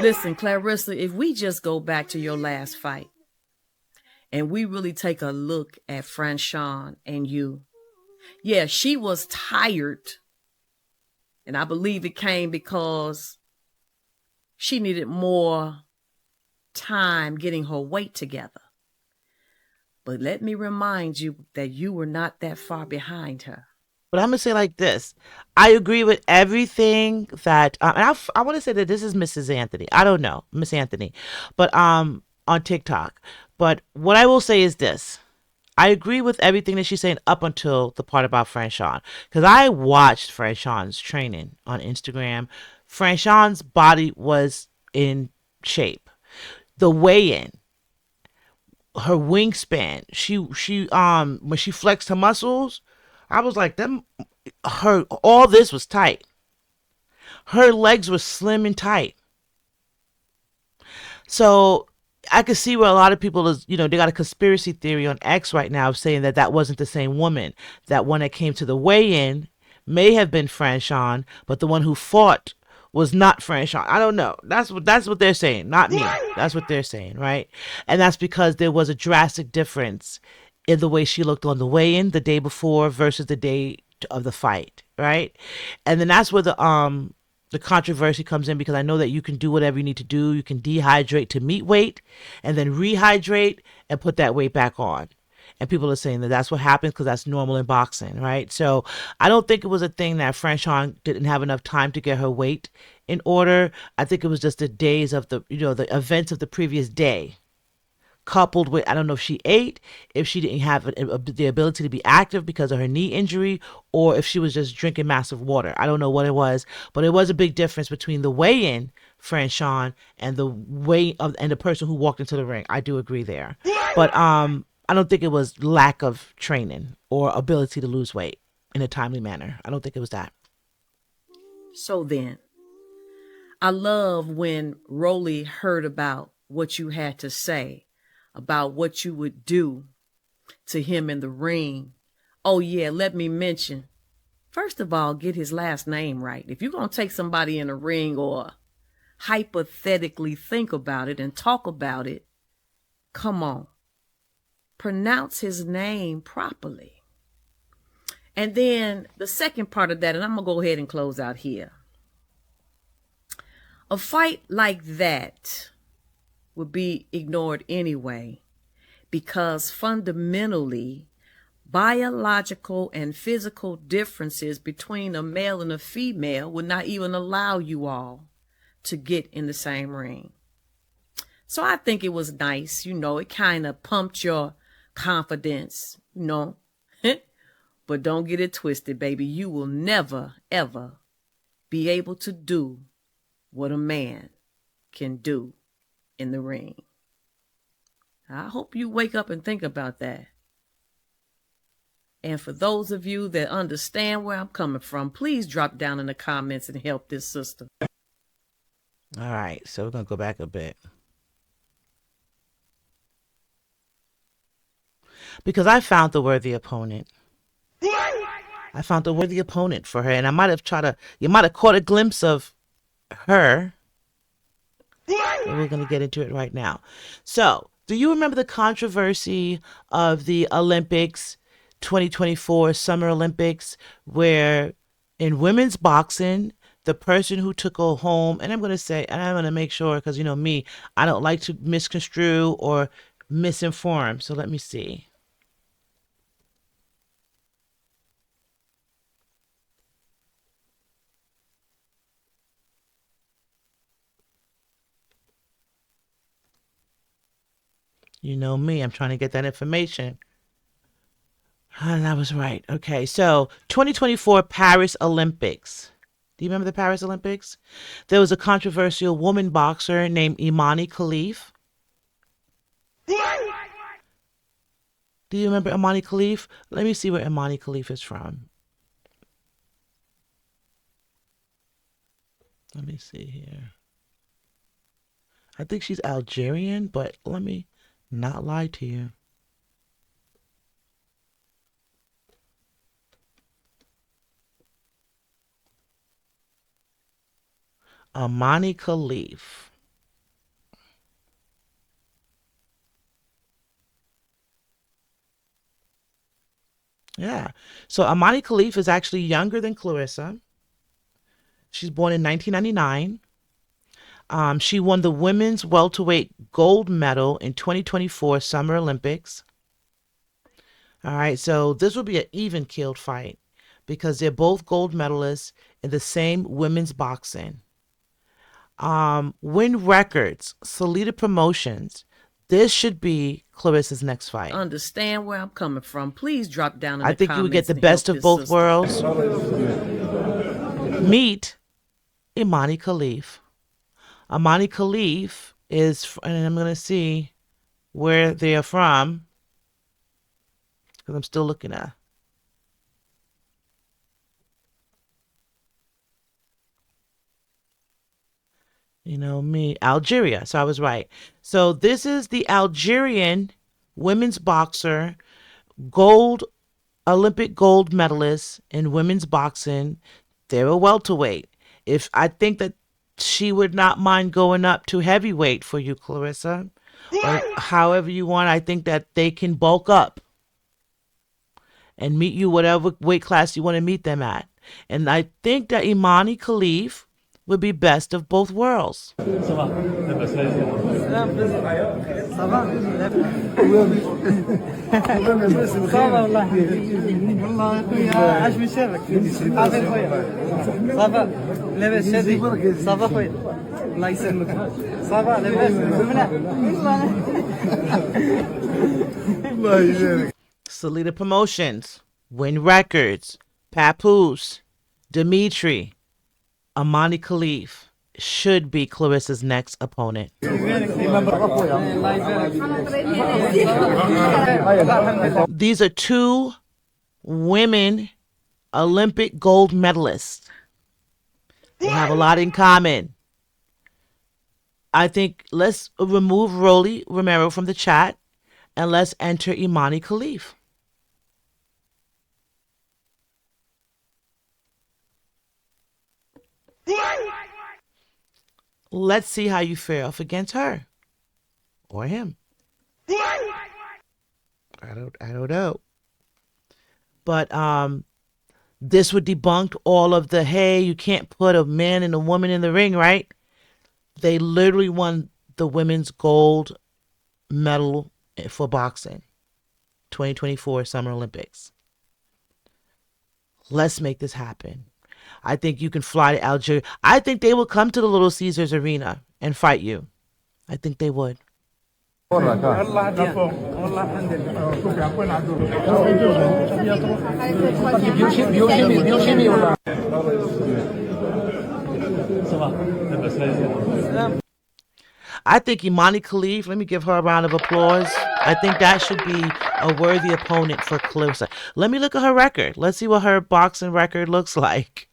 Listen, Claressa, if we just go back to your last fight and we really take a look at Franchon and you, yeah, she was tired. And I believe it came because she needed more time getting her weight together. But let me remind you that you were not that far behind her. But I'm going to say like this. I agree with everything that, and I want to say that this is Mrs. Anthony. I don't know, Miss Anthony, but on TikTok. But what I will say is this. I agree with everything that she's saying up until the part about Franchon. Because I watched Franchon's training on Instagram. Franchon's body was in shape. The weigh-in, her wingspan, she when she flexed her muscles, I was like, all this was tight. Her legs were slim and tight. So I could see where a lot of people is, they got a conspiracy theory on X right now saying that wasn't the same woman. That one that came to the weigh-in may have been Franchon, but the one who fought was not Franchon. I don't know. That's what they're saying, not me. That's what they're saying, right? And that's because there was a drastic difference in the way she looked on the weigh-in the day before versus the day of the fight, right? And then that's where the controversy comes in, because I know that you can do whatever you need to do. You can dehydrate to meet weight and then rehydrate and put that weight back on. And people are saying that that's what happens because that's normal in boxing, right? So I don't think it was a thing that Franchon didn't have enough time to get her weight in order. I think it was just the days of the events of the previous day, coupled with, I don't know if she ate, if she didn't have the ability to be active because of her knee injury, or if she was just drinking massive water. I don't know what it was, but it was a big difference between the weigh-in Franchon and and the person who walked into the ring. I do agree there, but I don't think it was lack of training or ability to lose weight in a timely manner. I don't think it was that. So then, I love when Rolly heard about what you had to say, about what you would do to him in the ring. Oh yeah, let me mention, first of all, get his last name right. If you're going to take somebody in a ring or hypothetically think about it and talk about it, come on. Pronounce his name properly. And then the second part of that, and I'm going to go ahead and close out here. A fight like that would be ignored anyway, because fundamentally, biological and physical differences between a male and a female would not even allow you all to get in the same ring. So I think it was nice, it kind of pumped your confidence, but don't get it twisted, baby. You will never, ever be able to do what a man can do in the ring. I hope you wake up and think about that. And for those of you that understand where I'm coming from, please drop down in the comments and help this sister. All right, so we're going to go back a bit. Because I found the worthy opponent. I found the worthy opponent for her, and you might have caught a glimpse of her. And we're going to get into it right now. So, do you remember the controversy of the Olympics, 2024 Summer Olympics, where in women's boxing, the person who took her home, and I'm going to make sure, because me, I don't like to misconstrue or misinform. So let me see. You know me, I'm trying to get that information. And I was right. Okay, so 2024 Paris Olympics. Do you remember the Paris Olympics? There was a controversial woman boxer named Imani Khalif. Do you remember Imani Khalif? Let me see where Imani Khalif is from. Let me see here. I think she's Algerian, but let me not lie to you. Imani Khalif. Yeah. So Imani Khalif is actually younger than Claressa. She's born in 1999. She won the women's welterweight gold medal in 2024 Summer Olympics. All right, so this will be an even-keeled fight because they're both gold medalists in the same women's boxing. Win records, Salida Promotions. This should be Claressa's next fight. Understand where I'm coming from. Please drop down in the comments. I think you would get the best of both worlds. Meet Imani Khalif. Imani Khalif is, and I'm going to see where they are from, because I'm still looking at. You know me, Algeria. So I was right. So this is the Algerian women's boxer, Olympic gold medalist in women's boxing. They're a welterweight. I think that she would not mind going up to heavyweight for you, Claressa. Or however you want. I think that they can bulk up and meet you whatever weight class you want to meet them at. And I think that Imani Khalif would be best of both worlds. Salida Promotions, Win Records, Papoose, Dimitri, Imani Khalif should be Claressa's next opponent. These are two women Olympic gold medalists. They have a lot in common. I think let's remove Rolly Romero from the chat and let's enter Imani Khalif. Let's see how you fare off against her or him. I don't know. But this would debunk all of the, hey, you can't put a man and a woman in the ring, right? They literally won the women's gold medal for boxing, 2024 Summer Olympics. Let's make this happen. I think you can fly to Algeria. I think they will come to the Little Caesars Arena and fight you. I think they would. I think Imani Khalif, let me give her a round of applause. I think that should be a worthy opponent for Claressa. Let me look at her record. Let's see what her boxing record looks like.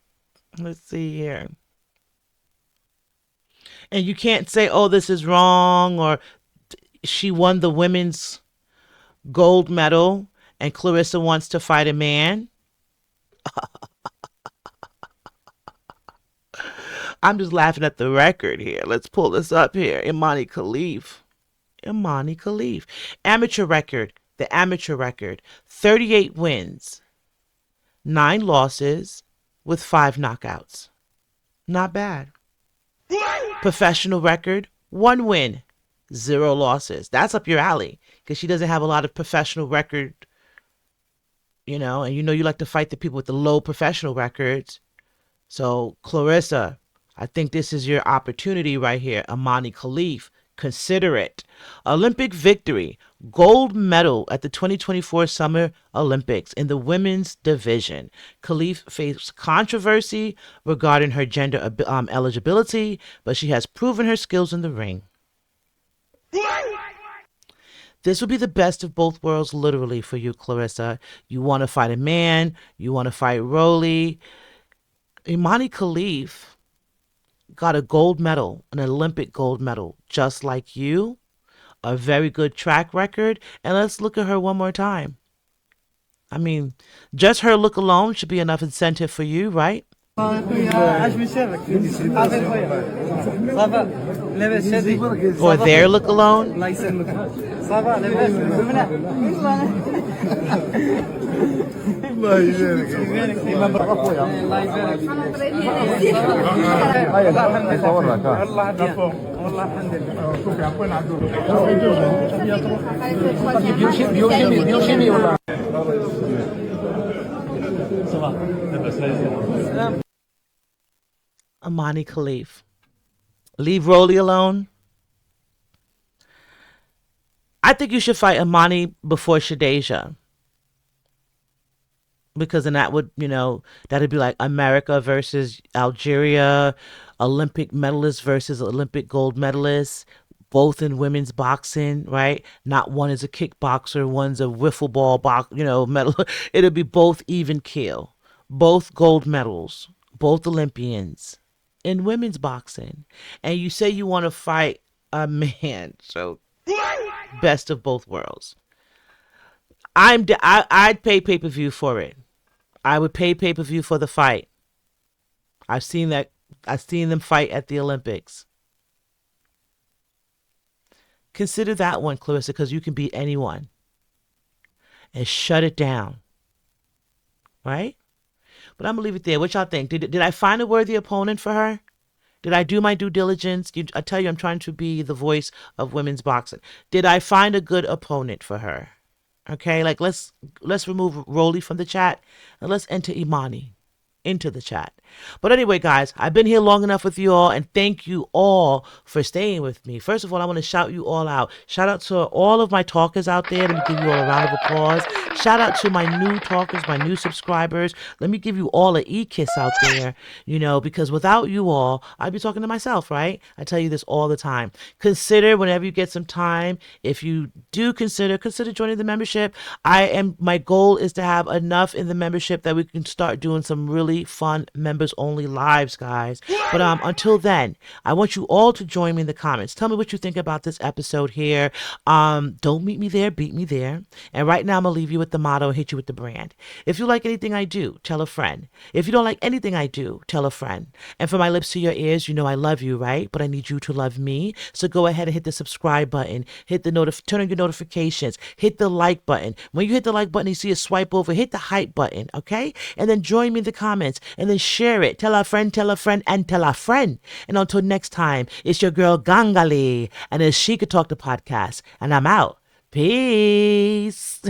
Let's see here. And you can't say, oh, this is wrong, or she won the women's gold medal and Claressa wants to fight a man. I'm just laughing at the record here. Let's pull this up here. Imani Khalif. Imani Khalif. Amateur record. The amateur record. 38 wins. 9 losses with 5 knockouts. Not bad. Professional record. 1 win. 0 losses. That's up your alley. Because she doesn't have a lot of professional record. You know, and you know you like to fight the people with the low professional records. So, Claressa, I think this is your opportunity right here. Imani Khalif, consider it. Olympic victory, gold medal at the 2024 Summer Olympics in the women's division. Khalif faced controversy regarding her gender eligibility, but she has proven her skills in the ring. This would be the best of both worlds, literally, for you, Claressa. You want to fight a man. You want to fight Rolly. Imani Khalif got a gold medal, an Olympic gold medal, just like you. A very good track record. And let's look at her one more time. I mean, just her look alone should be enough incentive for you, right? Or their look alone. Imani Khalif. Leave Rolly alone. I think you should fight Imani before Shadeja. Because then that would, you know, that'd be like America versus Algeria, Olympic medalists versus Olympic gold medalists, both in women's boxing, right? Not one is a kickboxer, one's a wiffle ball medal. It'll be both even kill. Both gold medals, both Olympians in women's boxing. And you say you want to fight a man, so best of both worlds. I'd pay pay-per-view for it. I would pay pay-per-view for the fight. I've seen that I've seen them fight at the Olympics. Consider that one, Claressa, because you can beat anyone. And shut it down. Right? But I'm going to leave it there. What y'all think? Did I find a worthy opponent for her? Did I do my due diligence? I tell you, I'm trying to be the voice of women's boxing. Did I find a good opponent for her? Okay, like let's remove Rolly from the chat and let's enter Imani into the chat. But anyway, guys, I've been here long enough with you all, and thank you all for staying with me. First of all, I want to shout you all out. Shout out to all of my talkers out there. Let me give you all a round of applause. Shout out to my new talkers, my new subscribers. Let me give you all an e-kiss out there, because without you all, I'd be talking to myself, right? I tell you this all the time. Consider whenever you get some time, if you do consider joining the membership. My goal is to have enough in the membership that we can start doing some really fun members only lives, guys. But until then, I want you all to join me in the comments. Tell me what you think about this episode here. Don't meet me there, beat me there. And right now I'm gonna leave you with the motto and hit you with the brand. If you like anything I do, tell a friend. If you don't like anything I do, tell a friend. And from my lips to your ears, I love you, right? But I need you to love me. So go ahead and hit the subscribe button, hit the turn on your notifications, hit the like button. When you hit the like button, you see a swipe over, hit the hype button, okay? And then join me in the comments and then share it. Tell a friend, and tell a friend. And until next time, it's your girl Gangali, and it's She Could Talk the podcast. And I'm out. Peace.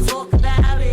Talk about it.